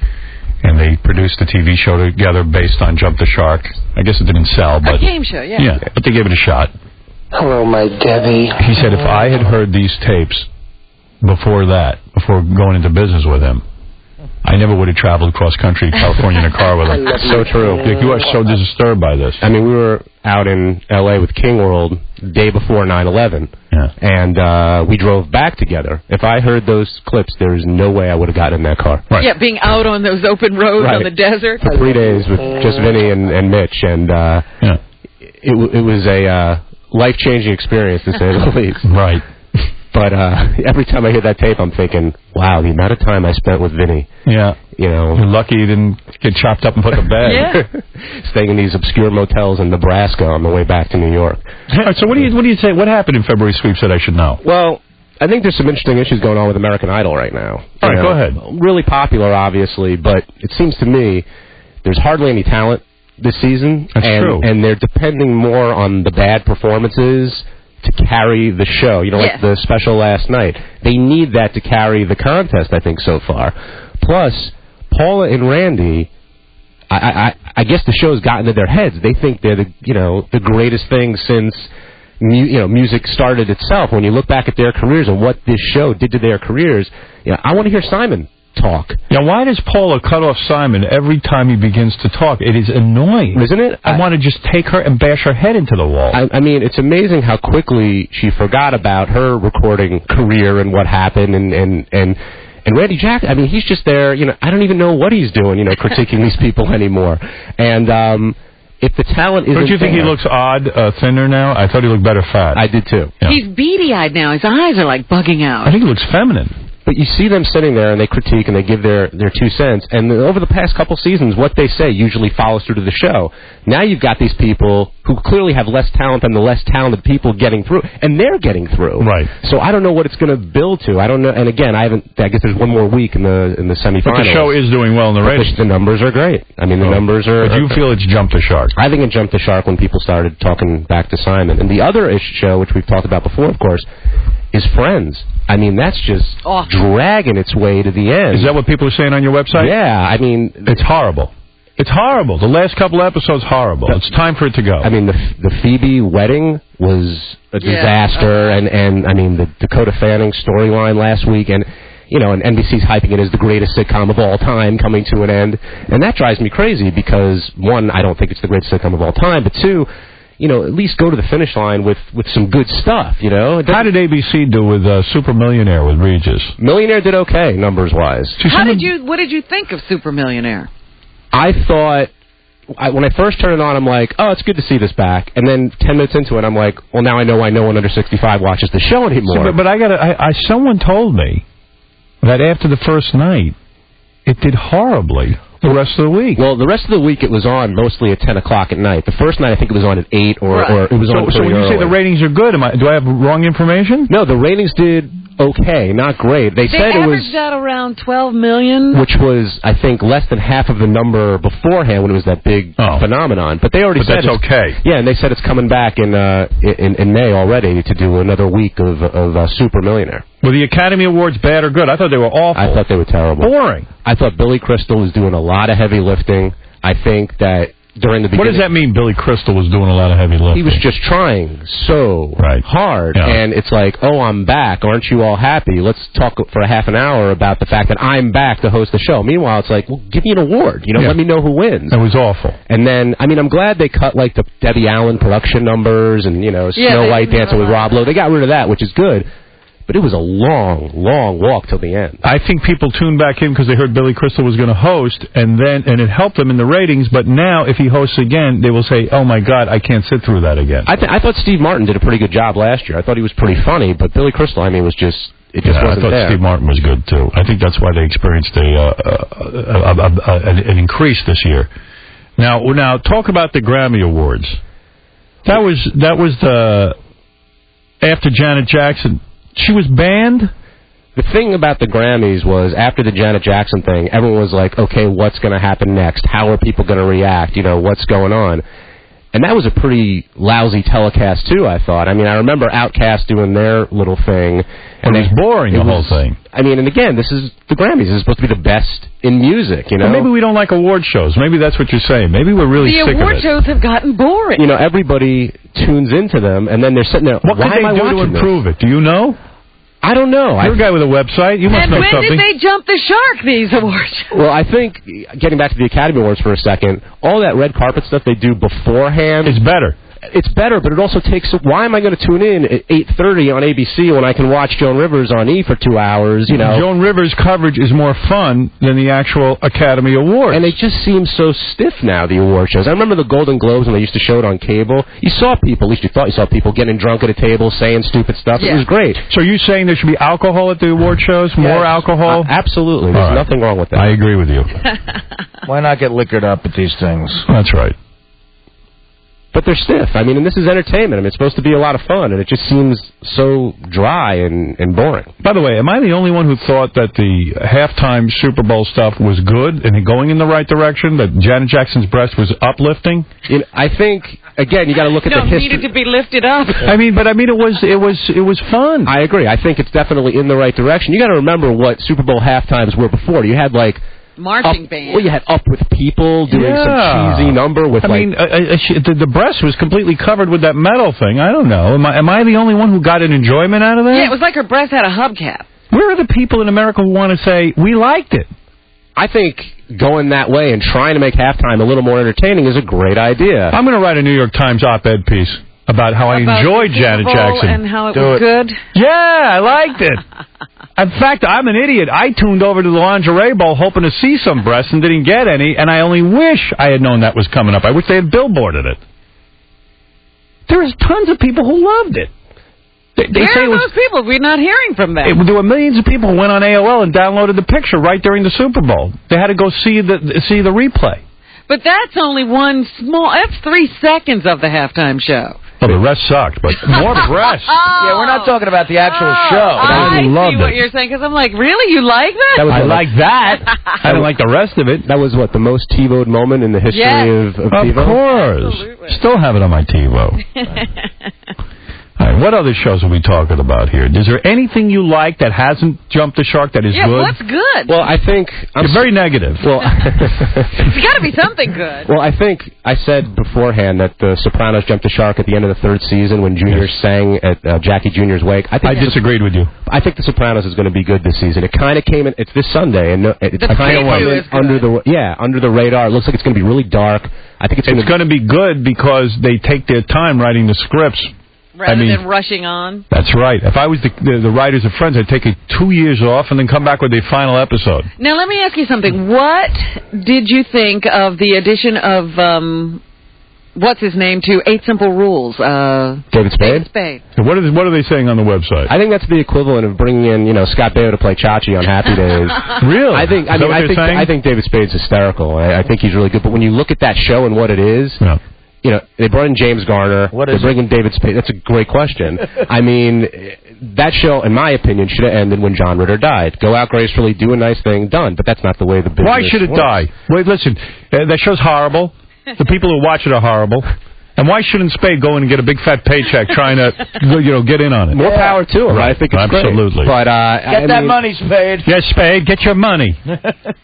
And they produced a TV show together based on Jump the Shark. I guess it didn't sell, but... A game show, yeah. Yeah, but they gave it a shot. Hello, my Debbie. He said if I had heard these tapes before going into business with him, I never would have traveled cross country California in a car with him. That's so true. You are so disturbed by this. I mean, we were out in L.A. with King World day before 9/11, and we drove back together. If I heard those clips, there's no way I would have gotten in that car. Right. Yeah, being out on those open roads on the desert. For 3 days with just Vinny and Mitch, and it was a life-changing experience, to say the least. Right. But every time I hear that tape, I'm thinking, wow, the amount of time I spent with Vinny. Yeah. You know, you're lucky you didn't get chopped up and put to bed. Yeah. Staying in these obscure motels in Nebraska on the way back to New York. All right, so what do you say? What happened in February sweeps that I should know? Well, I think there's some interesting issues going on with American Idol right now. All right, go ahead. Really popular, obviously, but it seems to me there's hardly any talent this season. That's true. And they're depending more on the bad performances to carry the show, like the special last night. They need that to carry the contest, I think, so far. Plus, Paula and Randy, I guess the show's gotten into their heads. They think they're the greatest thing since music started itself. When you look back at their careers and what this show did to their careers, I want to hear Simon talk. Now, why does Paula cut off Simon every time he begins to talk? It is annoying. Isn't it? I want to just take her and bash her head into the wall. I mean, it's amazing how quickly she forgot about her recording career and what happened, and Randy Jack, I mean, he's just there, I don't even know what he's doing, critiquing these people anymore. And if the talent isn't Don't you think he looks odd, thinner now? I thought he looked better fat. I did too. Yeah. He's beady-eyed now. His eyes are like bugging out. I think he looks feminine. But you see them sitting there, and they critique, and they give their 2 cents. And over the past couple seasons, what they say usually follows through to the show. Now you've got these people who clearly have less talent than the less talented people getting through, and they're getting through. Right. So I don't know what it's going to build to. I don't know. And again, I guess there's one more week in the semifinals. But the show is doing well in the ratings. The numbers are great. I mean, the numbers are... But you feel it's Jump the Shark? I think it jumped the shark when people started talking back to Simon. And the other show, which we've talked about before, of course, is Friends. I mean, that's just dragging its way to the end. Is that what people are saying on your website? Yeah, I mean... It's horrible. It's horrible. The last couple episodes, horrible. It's time for it to go. I mean, the Phoebe wedding was a disaster, and I mean, the Dakota Fanning storyline last week, and NBC's hyping it as the greatest sitcom of all time coming to an end, and that drives me crazy because, one, I don't think it's the greatest sitcom of all time, but two... at least go to the finish line with some good stuff, How did ABC do with Super Millionaire with Regis? Millionaire did okay, numbers-wise. What did you think of Super Millionaire? I thought when I first turned it on, I'm like, oh, it's good to see this back. And then 10 minutes into it, I'm like, well, now I know no one under 65 watches the show anymore. So, but someone told me that after the first night, it did horribly the rest of the week. Well, the rest of the week it was on mostly at 10 o'clock at night. The first night I think it was on at 8 or it was on So when you say the ratings are good, do I have wrong information? No, the ratings did okay, not great. They said it was... averaged out around 12 million. Which was, I think, less than half of the number beforehand when it was that big phenomenon. But they already said that's okay. Yeah, and they said it's coming back in May already to do another week of Super Millionaire. Were the Academy Awards bad or good? I thought they were awful. I thought they were terrible. Boring. I thought Billy Crystal was doing a lot of heavy lifting. I think that during the beginning... What does that mean, Billy Crystal was doing a lot of heavy lifting? He was just trying so hard. Yeah. And it's like, oh, I'm back. Aren't you all happy? Let's talk for a half an hour about the fact that I'm back to host the show. Meanwhile, it's like, well, give me an award. Let me know who wins. It was awful. And then, I mean, I'm glad they cut, like, the Debbie Allen production numbers and, Snow White Dancing with Rob Lowe. They got rid of that, which is good. But it was a long, long walk till the end. I think people tuned back in because they heard Billy Crystal was going to host, and it helped them in the ratings. But now, if he hosts again, they will say, "Oh my God, I can't sit through that again." I thought Steve Martin did a pretty good job last year. I thought he was pretty funny, but Billy Crystal, I mean, was just wasn't there. I thought Steve Martin was good too. I think that's why they experienced an increase this year. Now talk about the Grammy Awards. That was the after Janet Jackson. She was banned? The thing about the Grammys was, after the Janet Jackson thing, everyone was like, okay, what's going to happen next? How are people going to react? What's going on? And that was a pretty lousy telecast, too, I thought. I mean, I remember Outkast doing their little thing. And it was boring, the whole thing. I mean, and again, this is the Grammys. This is supposed to be the best in music, Well, maybe we don't like award shows. Maybe that's what you're saying. Maybe we're really sick of it. The award shows have gotten boring. Everybody tunes into them, and then they're sitting there, what why could am I they do to watching improve this? it? Do you know? I don't know. You're a guy with a website. You must know something. And when did they jump the shark, these awards? Well, I think, getting back to the Academy Awards for a second, all that red carpet stuff they do beforehand... It's better. It's better, but it also takes... Why am I going to tune in at 8:30 on ABC when I can watch Joan Rivers on E for 2 hours, Joan Rivers' coverage is more fun than the actual Academy Awards. And it just seems so stiff now, the award shows. I remember the Golden Globes when they used to show it on cable. You saw people, at least you thought you saw people getting drunk at a table, saying stupid stuff. Yeah. It was great. So you're saying there should be alcohol at the award shows? More alcohol? Absolutely. There's nothing wrong with that. I agree with you. Why not get liquored up at these things? That's right. But they're stiff. I mean, and this is entertainment. I mean, it's supposed to be a lot of fun, and it just seems so dry and boring. By the way, am I the only one who thought that the halftime Super Bowl stuff was good and going in the right direction, that Janet Jackson's breast was uplifting? I think, again, you got to look at the history. Needed to be lifted up. It was fun. I agree. I think it's definitely in the right direction. You got to remember what Super Bowl halftimes were before. You had, like... marching band. Well, you had Up With People doing some cheesy number with the breast was completely covered with that metal thing. I don't know. Am I the only one who got an enjoyment out of that? Yeah, it was like her breast had a hubcap. Where are the people in America who want to say, we liked it? I think going that way and trying to make halftime a little more entertaining is a great idea. I'm going to write a New York Times op-ed piece about how I enjoyed Janet Jackson. And how it was good? Yeah, I liked it. In fact, I'm an idiot. I tuned over to the lingerie bowl hoping to see some breasts and didn't get any, and I only wish I had known that was coming up. I wish they had billboarded it. There's tons of people who loved it. Where are those people? We're not hearing from them. There were millions of people who went on AOL and downloaded the picture right during the Super Bowl. They had to go see the replay. But that's only that's 3 seconds of the halftime show. Well, the rest sucked, but more breasts. Yeah, we're not talking about the actual show. I see what you're saying, because I'm like, really? You like that? I like that. I didn't like the rest of it. That was, the most TiVo'd moment in the history of TiVo? Of course. Absolutely. Still have it on my TiVo. All right, what other shows are we talking about here? Is there anything you like that hasn't jumped the shark that is good? Yeah, what's good? Well, I think... You're very negative. Well, there's got to be something good. Well, I think I said beforehand that The Sopranos jumped the shark at the end of the 3rd season when Junior sang at Jackie Junior's wake. I disagreed with you. I think The Sopranos is going to be good this season. It kind of came in... It's this Sunday, and it's kind of under the radar. It looks like it's going to be really dark. I think it's going to be good because they take their time writing the scripts. Rather than rushing on. That's right. If I was the writers of Friends, I'd take 2 years off and then come back with the final episode. Now, let me ask you something. What did you think of the addition of, what's his name, to 8 Simple Rules? David Spade? David Spade. So what are they saying on the website? I think that's the equivalent of bringing in, Scott Baio to play Chachi on Happy Days. Really? I think David Spade's hysterical. I think he's really good. But when you look at that show and what it is, they brought in James Garner. They bring in David Spade. That's a great question. I mean, that show, in my opinion, should have ended when John Ritter died. Go out gracefully, do a nice thing, done. But that's not the way the business Why should it works. die? Wait, listen. That show's horrible. The people who watch it are horrible. And why shouldn't Spade go in and get a big fat paycheck trying to, get in on it? More power to him. Right. I think it's absolutely. Great. But get that money, Spade. Yes, Spade. Get your money.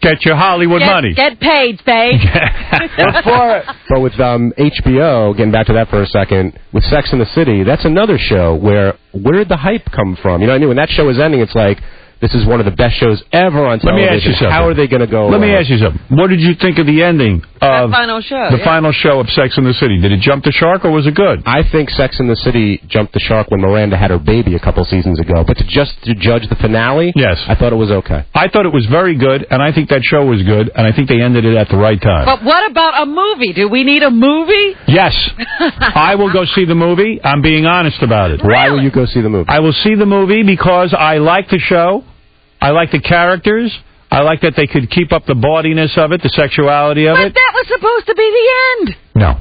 Get your Hollywood money. Get paid, Spade. Look for it. But with HBO, getting back to that for a second, with Sex and the City, that's another show where did the hype come from? You know what I mean? When that show is ending, it's like, this is one of the best shows ever on television. Let me ask you something. How are they going to go? Let me ask you something. What did you think of the ending of the final show? The final show of Sex and the City? Did it jump the shark or was it good? I think Sex and the City jumped the shark when Miranda had her baby a couple seasons ago. But to judge the finale, yes, I thought it was okay. I thought it was very good, and I think that show was good, and I think they ended it at the right time. But what about a movie? Do we need a movie? Yes. I will go see the movie. I'm being honest about it. Really? Why will you go see the movie? I will see the movie because I like the show. I like the characters. I like that they could keep up the bawdiness of it, the sexuality of it. But that was supposed to be the end. No.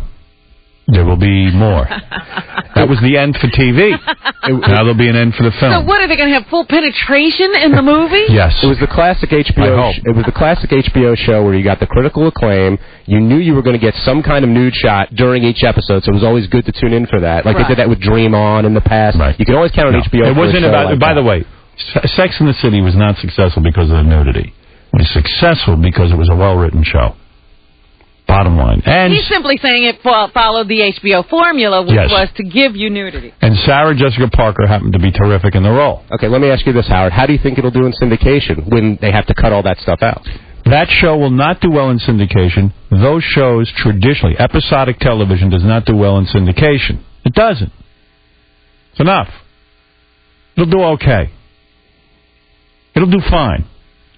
There will be more. That was the end for TV. Now there'll be an end for the film. So what, are they going to have full penetration in the movie? Yes. It was the classic HBO. It was the classic HBO show where you got the critical acclaim. You knew you were going to get some kind of nude shot during each episode, so it was always good to tune in for that. Like they did that with Dream On in the past. Right. You can always count on HBO. It wasn't about. Like by the way, Sex and the City was not successful because of the nudity. It was successful because it was a well-written show. Bottom line. And he's simply saying it followed the HBO formula, which was to give you nudity. And Sarah Jessica Parker happened to be terrific in the role. Okay, let me ask you this, Howard. How do you think it'll do in syndication when they have to cut all that stuff out? That show will not do well in syndication. Those shows, traditionally, episodic television does not do well in syndication. It doesn't. It's enough. It'll do okay. It'll do fine.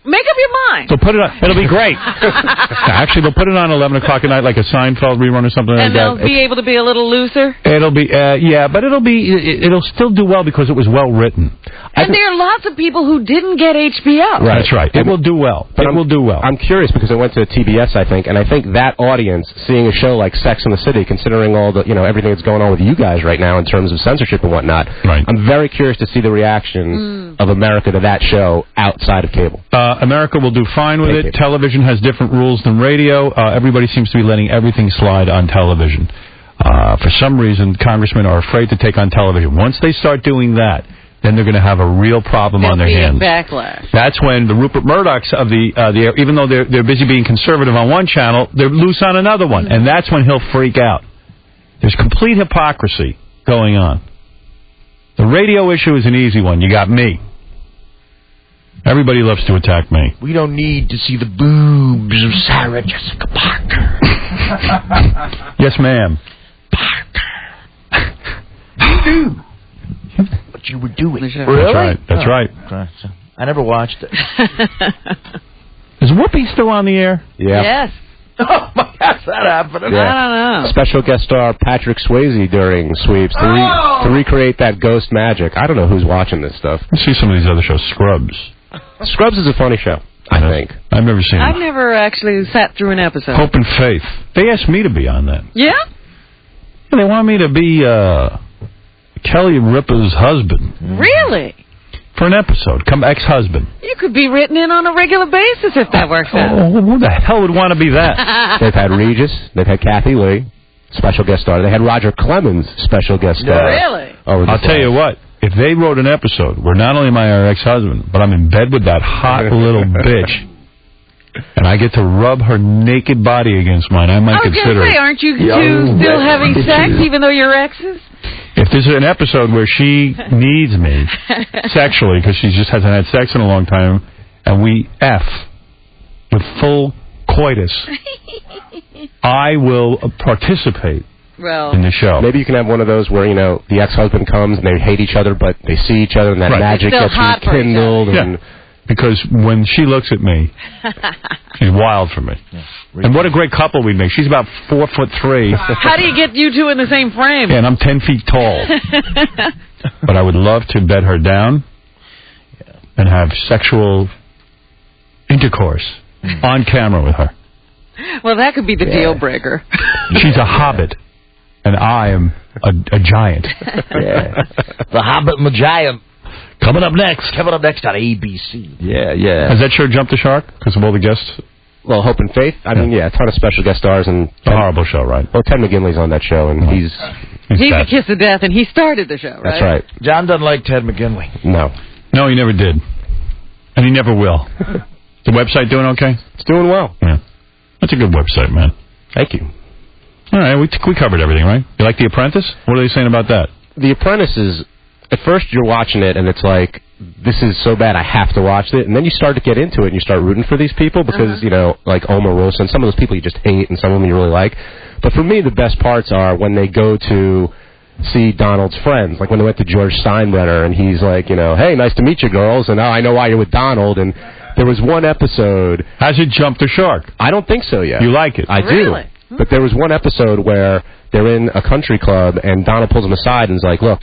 Make up your mind. So put it on. It'll be great. Actually, they'll put it on 11 o'clock at night, like a Seinfeld rerun or something like that. And they'll be able to be a little looser? It'll be, but it'll still do well because it was well written. And there are lots of people who didn't get HBO. Right. That's right. It will do well. It will do well. I'm curious because I went to TBS, I think, and I think that audience, seeing a show like Sex and the City, considering all the, everything that's going on with you guys right now in terms of censorship and whatnot, I'm very curious to see the reaction of America to that show outside of cable. America will do fine with it. Television has different rules than radio. Everybody seems to be letting everything slide on television. For some reason, congressmen are afraid to take on television. Once they start doing that, then they're going to have a real problem on their hands. Backlash. That's when the Rupert Murdochs of the even though they're busy being conservative on one channel, they're loose on another one, and that's when he'll freak out. There's complete hypocrisy going on. The radio issue is an easy one. You got me. Everybody loves to attack me. We don't need to see the boobs of Sarah Jessica Parker. Yes, ma'am. Parker. You knew what you were doing. Really? That's right. I never watched it. Is Whoopi still on the air? Yeah. Yes. Oh, my gosh, that happened. Yeah. I don't know. Special guest star Patrick Swayze during Sweeps to recreate that ghost magic. I don't know who's watching this stuff. Let's see some of these other shows. Scrubs. Scrubs is a funny show, I think. I've never seen it. I've never actually sat through an episode. Hope and Faith. They asked me to be on that. Yeah? They want me to be Kelly Ripa's husband. Really? For an episode. Ex-husband. You could be written in on a regular basis if that works out. Oh, who the hell would want to be that? They've had Regis. They've had Kathy Lee, special guest star. They had Roger Clemens, special guest star. Really? I'll tell you what. If they wrote an episode where not only am I her ex-husband, but I'm in bed with that hot little bitch, and I get to rub her naked body against mine, I might consider it. I was going to say, aren't you two still having sex even though you're exes? If there's an episode where she needs me sexually because she just hasn't had sex in a long time, and we F with full coitus, I will participate Well, in the show. Maybe you can have one of those where, the ex-husband comes and they hate each other, but they see each other and that magic gets rekindled. Yeah. Because when she looks at me, she's wild for me. Yeah. And what a great couple we'd make. She's about 4'3". How do you get you two in the same frame? Yeah, and I'm 10 feet tall. But I would love to bed her down and have sexual intercourse on camera with her. Well, that could be the deal breaker. She's a hobbit, and I am a giant. The Hobbit and the Giant. Coming up next on ABC. Yeah. Has that show jumped the shark because of all the guests? Well, Hope and Faith. I mean, a ton of special guest stars. And a horrible show, right? Well, Ted McGinley's on that show, and he's a kiss of death, and he started the show, right? That's right. John doesn't like Ted McGinley. No, he never did. And he never will. The website doing okay? It's doing well. Yeah. That's a good website, man. Thank you. All right, we covered everything, right? You like The Apprentice? What are they saying about that? The Apprentice is... At first, you're watching it, and it's like, this is so bad, I have to watch it. And then you start to get into it, and you start rooting for these people because, like Omarosa, and some of those people you just hate, and some of them you really like. But for me, the best parts are when they go to see Donald's friends. Like when they went to George Steinbrenner, and he's like, hey, nice to meet you, girls, and I know why you're with Donald. And there was one episode... Has it jumped the shark? I don't think so yet. You like it? I do. But there was one episode where they're in a country club, and Donald pulls them aside and is like, look...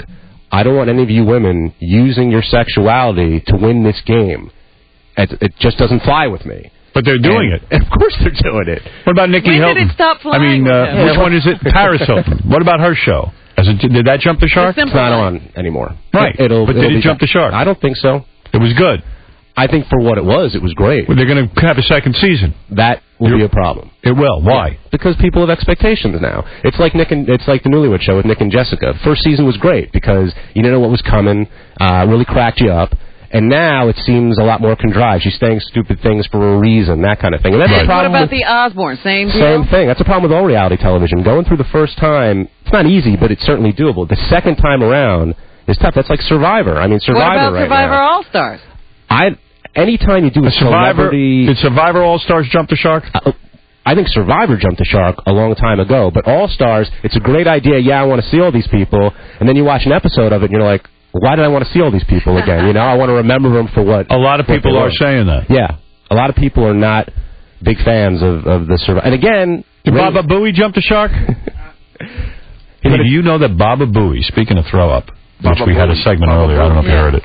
I don't want any of you women using your sexuality to win this game. It just doesn't fly with me. But they're doing it. Of course they're doing it. What about Nikki Hilton? When did it stop flying? Which one is it? Paris Hilton. What about her show? Did that jump the shark? It's not on anymore. Right. But did it jump the shark? I don't think so. It was good. I think for what it was great. Well, they're going to have a second season. That will be a problem. It will. Why? Yeah, because people have expectations now. It's like the Newlywed Show with Nick and Jessica. First season was great because you didn't know what was coming, really cracked you up. And now it seems a lot more contrived. She's saying stupid things for a reason, that kind of thing. And that's the problem. What about the Osbourne? Same deal? Same thing. That's a problem with all reality television. Going through the first time, it's not easy, but it's certainly doable. The second time around is tough. That's like Survivor. I mean, Survivor right now. What about Survivor All-Stars? Anytime you do a celebrity... Did Survivor All-Stars jump the shark? I think Survivor jumped the shark a long time ago. But All-Stars, it's a great idea. Yeah, I want to see all these people. And then you watch an episode of it, and you're like, why did I want to see all these people again? I want to remember them for what... A lot of people are saying that. Yeah. A lot of people are not big fans of the Survivor. And again... Did Baba Booey jump the shark? Hey, do you know that Baba Booey, speaking of throw-up, which we had a segment earlier, I don't know if you heard it.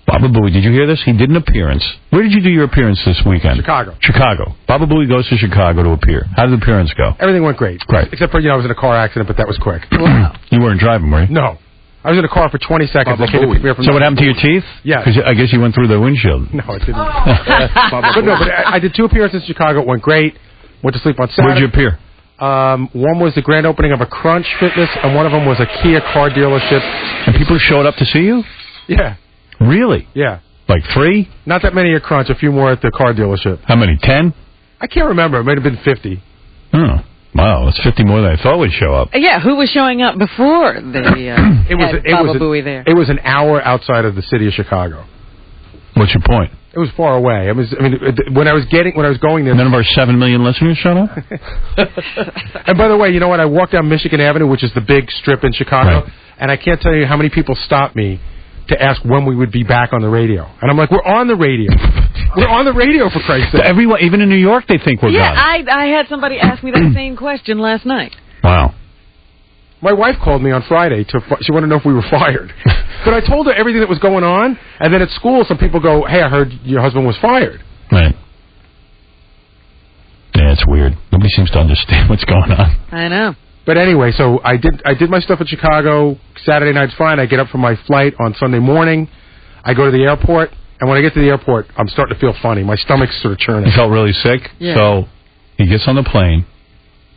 Baba Booey, did you hear this? He did an appearance. Where did you do your appearance this weekend? Chicago. Baba Booey goes to Chicago to appear. How did the appearance go? Everything went great. Great. Except for, I was in a car accident, but that was quick. Wow. You weren't driving, were you? No. I was in a car for 20 seconds. So what happened to your teeth? Yeah. Because I guess you went through the windshield. No, it didn't. but I did 2 appearances in Chicago. It went great. Went to sleep on Saturday. Where'd you appear? One was the grand opening of a Crunch Fitness, and one of them was a Kia car dealership. And people showed up to see you? Yeah. Really? Yeah. Like 3? Not that many at Crunch, a few more at the car dealership. How many, 10? I can't remember. It might have been 50. Oh, wow, that's 50 more than I thought would show up. Yeah, who was showing up before the Baba Booey there? It was an hour outside of the city of Chicago. What's your point? It was far away. When I was going there... None of our 7 million listeners showed up? And by the way, you know what? I walked down Michigan Avenue, which is the big strip in Chicago, and I can't tell you how many people stopped me to ask when we would be back on the radio. And I'm like, we're on the radio. We're on the radio, for Christ's sake. Everyone, even in New York, they think we're gone. I had somebody ask me that same question last night. Wow. My wife called me on Friday. She wanted to know if we were fired. But I told her everything that was going on, and then at school, some people go, hey, I heard your husband was fired. Right. Yeah, it's weird. Nobody seems to understand what's going on. I know. But anyway, so I did my stuff at Chicago. Saturday night's fine. I get up for my flight on Sunday morning. I go to the airport, and when I get to the airport, I'm starting to feel funny. My stomach's sort of churning. He felt really sick. Yeah. So he gets on the plane.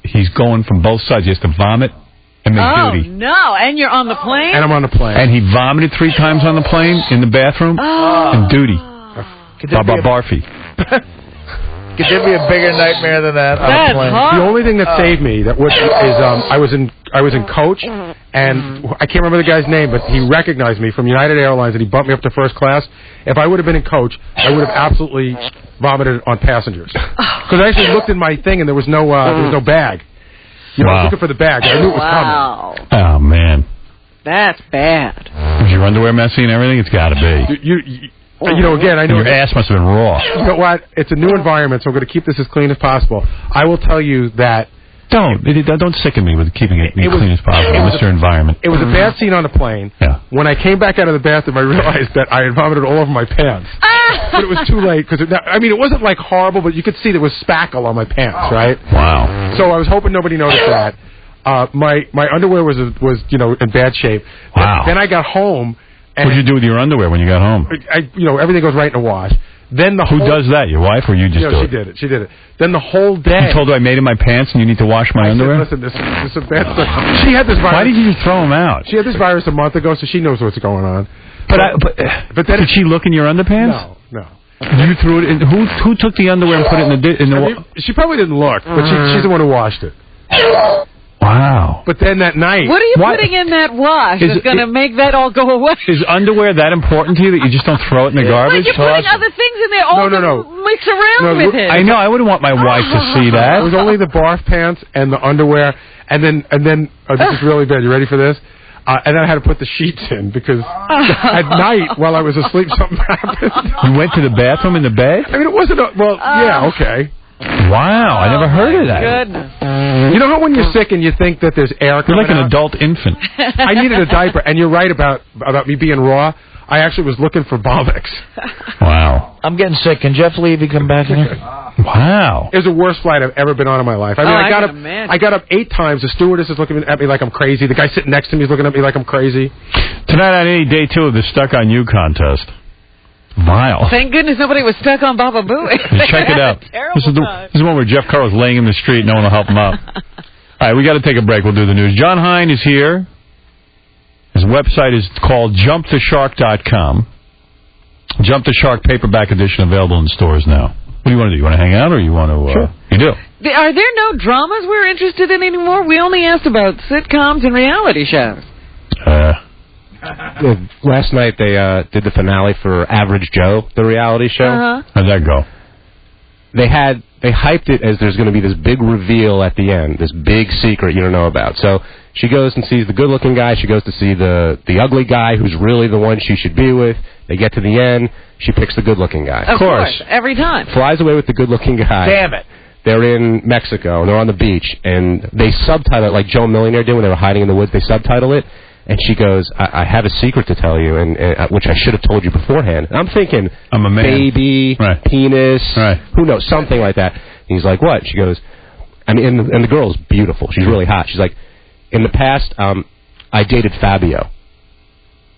He's going from both sides. He has to vomit and make duty. Oh, no. And you're on the plane? And I'm on the plane. And he vomited 3 times on the plane in the bathroom and duty. Barfy. Could there be a bigger nightmare than that? That's hard. The only thing that saved me is I was in coach, and I can't remember the guy's name, but he recognized me from United Airlines, and he bumped me up to first class. If I would have been in coach, I would have absolutely vomited on passengers. Because I actually looked in my thing, and there was no bag. You know, I Wow. was looking for the bag. I knew it was coming. Oh, man. That's bad. Was your underwear messy and everything? It's got to be. You know, again, I know your ass must have been raw. You know what? It's a new environment, so I'm going to keep this as clean as possible. I will tell you that. Don't sicken me with keeping it clean as possible, Mr. Environment. It was a bad scene on the plane. Yeah. When I came back out of the bathroom, I realized that I had vomited all over my pants. But it was too late because it wasn't like horrible, but you could see there was spackle on my pants, right? Wow. So I was hoping nobody noticed that. My underwear was in bad shape. Wow. Then I got home. And What did you do with your underwear when you got home? Everything goes right in the wash. Then Who does that? Your wife or you just do she it? did it. She did it. Then the whole day. You told her I made in my pants and you need to wash my underwear? Said, listen, this is a bad stuff. She had this virus. Why did you just throw them out? She had this virus a month ago, so she knows what's going on. But then did she look in your underpants? No. You threw it in. Who took the underwear and put it in the she probably didn't look, but she's the one who washed it. Wow. But then that night... What are you putting in that wash that's going to make that all go away? Is underwear that important to you that you just don't throw it in the garbage? Like you're putting other things in there all No. mix around with it. I know. I wouldn't want my wife to see that. It was only the barf pants and the underwear, and then this is really bad. You ready for this? And then I had to put the sheets in because at night while I was asleep something happened. You went to the bathroom in the bed? I mean, it wasn't yeah, okay. Wow, I never heard of that. Goodness. You know how when you're sick and you think that there's air You're coming like an out? adult infant. I needed a diaper, and you're right about me being raw. I actually was looking for Bombix. Wow. I'm getting sick. Can Jeff Levy come back in here? Wow. It was the worst flight I've ever been on in my life. I mean, I got up 8 times. The stewardess is looking at me like I'm crazy. The guy sitting next to me is looking at me like I'm crazy. Tonight on any day 2 of the Stuck on You contest. Vile. Thank goodness nobody was stuck on Baba Booey. Check it out. This is one where Jeff Carr was laying in the street. No one will help him up. All right, we got to take a break. We'll do the news. John Hein is here. His website is called JumpTheShark.com. Jump the Shark paperback edition available in stores now. What do you want to do? You want to hang out or you want to... Sure. You do? Are there no dramas we're interested in anymore? We only asked about sitcoms and reality shows. Last night they did the finale for Average Joe, the reality show. How'd that go? They hyped it as there's going to be this big reveal at the end, this big secret you don't know about. So she goes and sees the good-looking guy. She goes to see the ugly guy who's really the one she should be with. They get to the end. She picks the good-looking guy. Of course. Every time. Flies away with the good-looking guy. Damn it. They're in Mexico, and they're on the beach, and they subtitle it like Joe Millionaire did when they were hiding in the woods. They subtitle it, and she goes, I have a secret to tell you, and which I should have told you beforehand. And I'm thinking, I'm a man. Baby, penis, who knows, something like that. And he's like, what? She goes, I mean, and the girl's beautiful. She's really hot. She's like, in the past, I dated Fabio.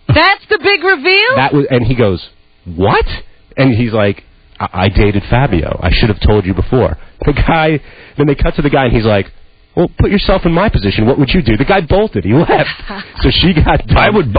That's the big reveal? And he goes, what? And he's like, I dated Fabio. I should have told you before. The guy, then they cut to the guy, and he's like, well, put yourself in my position. What would you do? The guy bolted. He left. So she got dumped.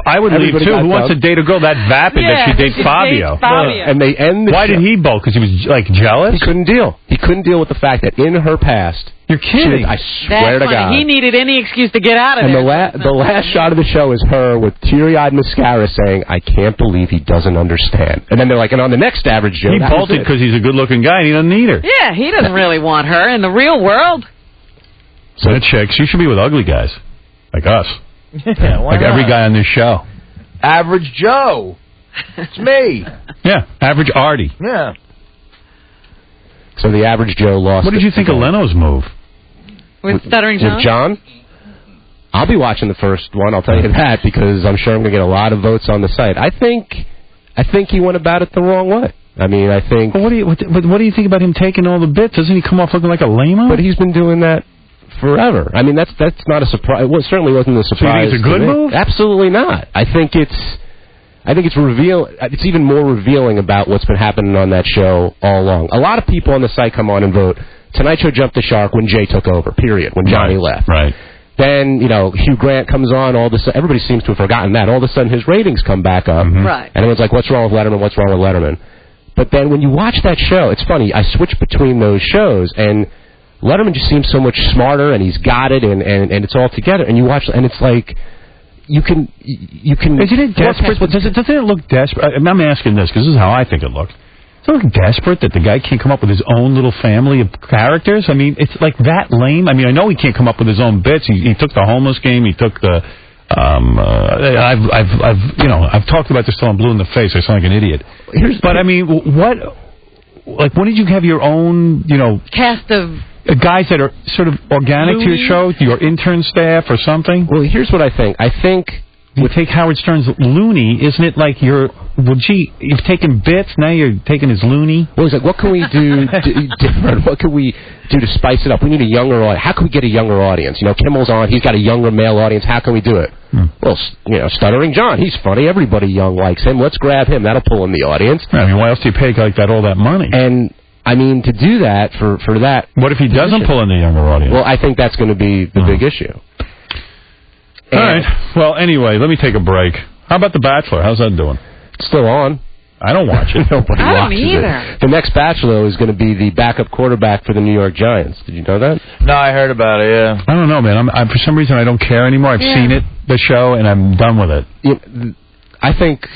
I would leave, too. Who wants to date a girl that vapid that she dates Fabio? And they end the Why show. did he bolt? Because he was, like, jealous? He couldn't deal. He couldn't deal with the fact that in her past... You're kidding. I swear to God. He needed any excuse to get out of and there. the last shot of the show is her with teary-eyed mascara saying, I can't believe he doesn't understand. And then they're like, and on the next Average Joe... He bolted because he's a good-looking guy and he doesn't need her. Yeah, he doesn't really want her in the real world. So chicks, you should be with ugly guys. Like us. Yeah, why like not? every guy on this show. Average Joe. It's me. Yeah, Average Artie. Yeah. So the Average Joe lost... What did you think of Leno's move? With Stuttering John? With John? I'll be watching the first one, I'll tell you that, because I'm sure I'm going to get a lot of votes on the site. I think he went about it the wrong way. I mean, I think... Well, what do you think about him taking all the bits? Doesn't he come off looking like a lame-o? But he's been doing that forever. I mean, that's not a surprise. Well, it certainly wasn't a surprise. So you think it's a good move? Absolutely not. I think it's even more revealing about what's been happening on that show all along. A lot of people on the site come on and vote, Tonight Show jumped the shark when Jay took over, period, when Johnny left. Right. Then, Hugh Grant comes on, everybody seems to have forgotten that. All of a sudden, his ratings come back up. Mm-hmm. Right. And everyone's like, what's wrong with Letterman, what's wrong with Letterman? But then when you watch that show, it's funny, I switch between those shows, and Letterman just seems so much smarter, and he's got it, and it's all together. And you watch, and it's like, you can... Isn't it desperate? Doesn't it look desperate? I'm asking this, because this is how I think it looked. sort of desperate that the guy can't come up with his own little family of characters? I mean, it's like that lame. I mean, I know he can't come up with his own bits. He took the homeless game. He took the. I've talked about this till I'm blue in the face. I sound like an idiot. But I mean, what? Like, when did you have your own, cast of guys that are sort of organic to your show, your intern staff or something? Well, here's what I think. I think you take Howard Stern's loony, isn't it like you've taken bits, now you're taking his loony? Well, he's like, what can we do different? What can we do to spice it up? We need a younger audience. How can we get a younger audience? Kimmel's on, he's got a younger male audience. How can we do it? Well, Stuttering John, he's funny. Everybody young likes him. Let's grab him. That'll pull in the audience. I mean, why else do you pay like that all that money? And I mean, to do that for that. What if he doesn't pull in the younger audience? Well, I think that's going to be the big issue. All right. Well, anyway, let me take a break. How about The Bachelor? How's that doing? It's still on. I don't watch it. Nobody I don't watches either. it. The next Bachelor is going to be the backup quarterback for the New York Giants. Did you know that? No, I heard about it, yeah. I don't know, man. I'm for some reason, I don't care anymore. I've seen it, the show, and I'm done with it. I think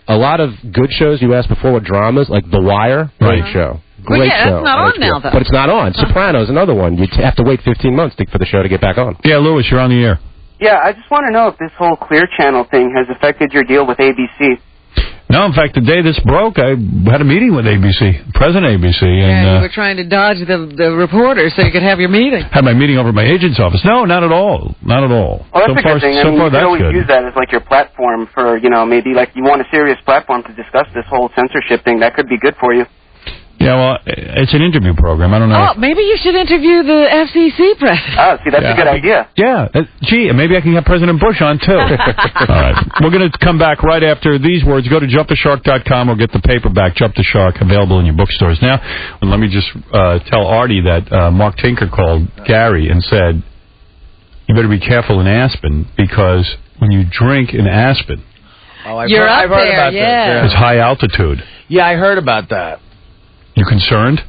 a lot of good shows you asked before were dramas, like The Wire, great show. Great show. That's not on now, though. But it's not on. Sopranos, another one. You'd have to wait 15 months for the show to get back on. Yeah, Lewis, you're on the air. Yeah, I just want to know if this whole Clear Channel thing has affected your deal with ABC. No, in fact, the day this broke, I had a meeting with ABC, President ABC. And, you were trying to dodge the reporters so you could have your meeting. Had my meeting over at my agent's office. No, not at all. Not at all. Well, that's a good thing. I mean, you could always use that as like your platform for, maybe like you want a serious platform to discuss this whole censorship thing. That could be good for you. Yeah, well, it's an interview program. I don't know. Oh, maybe you should interview the FCC president. Oh, see, that's a good idea. Yeah. Gee, maybe I can have President Bush on, too. All right. We're going to come back right after these words. Go to jumptheshark.com or get the paperback, Jump the Shark, available in your bookstores. Now, and let me just tell Artie that Mark Tinker called Gary and said, you better be careful in Aspen because when you drink in Aspen, I've heard about that. It's high altitude. Yeah, I heard about that. You concerned?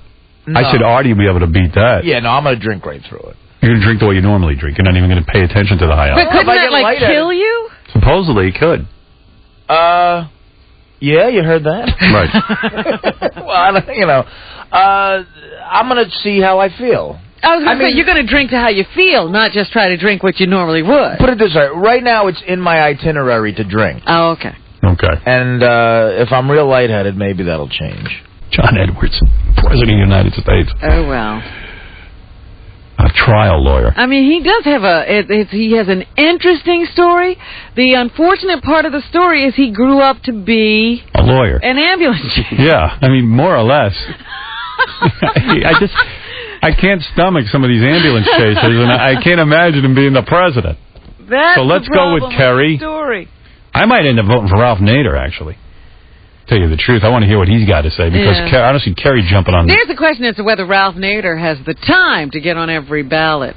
No. I said Artie will be able to beat that. Yeah, no, I'm going to drink right through it. You're going to drink the way you normally drink. You're not even going to pay attention to the high altitude. But couldn't that, kill you? Supposedly it could. Yeah, you heard that? Right. Well, I'm going to see how I feel. I was going to say, you're going to drink to how you feel, not just try to drink what you normally would. Put it this way. Right now, it's in my itinerary to drink. Oh, okay. Okay. And if I'm real lightheaded, maybe that'll change. John Edwards, President of the United States. Oh, well. A trial lawyer. I mean, he does have he has an interesting story. The unfortunate part of the story is he grew up to be a lawyer. An ambulance chief. Yeah, I mean, more or less. I can't stomach some of these ambulance chases, and I can't imagine him being the president. So let's go with Kerry. Story. I might end up voting for Ralph Nader, actually. Tell you the truth, I want to hear what he's got to say, because I don't see Kerry jumping on There's a question as to whether Ralph Nader has the time to get on every ballot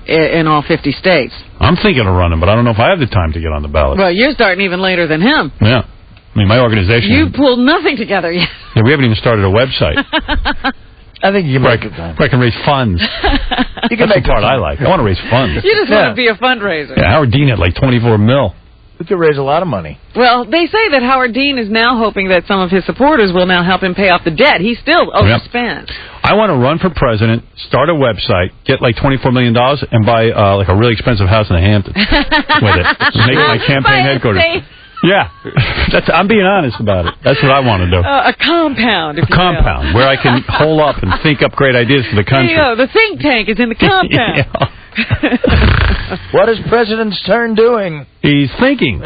in all 50 states. I'm thinking of running, but I don't know if I have the time to get on the ballot. Well, you're starting even later than him. Yeah. I mean, my organization... You pulled nothing together yet. Yeah, we haven't even started a website. I think you can make it time. Where I can raise funds. You can That's the part I like. I want to raise funds. You just want to be a fundraiser. Yeah, Howard Dean had like $24 million. We could raise a lot of money. Well, they say that Howard Dean is now hoping that some of his supporters will now help him pay off the debt. He's still overspent. I want to run for president, start a website, get like $24 million, and buy like a really expensive house in the Hamptons with it. Make my campaign headquarters. Yeah, I'm being honest about it. That's what I want to do. A compound, if you compound, where I can hole up and think up great ideas for the country. There you go. The think tank is in the compound. What is President Stern doing? He's thinking.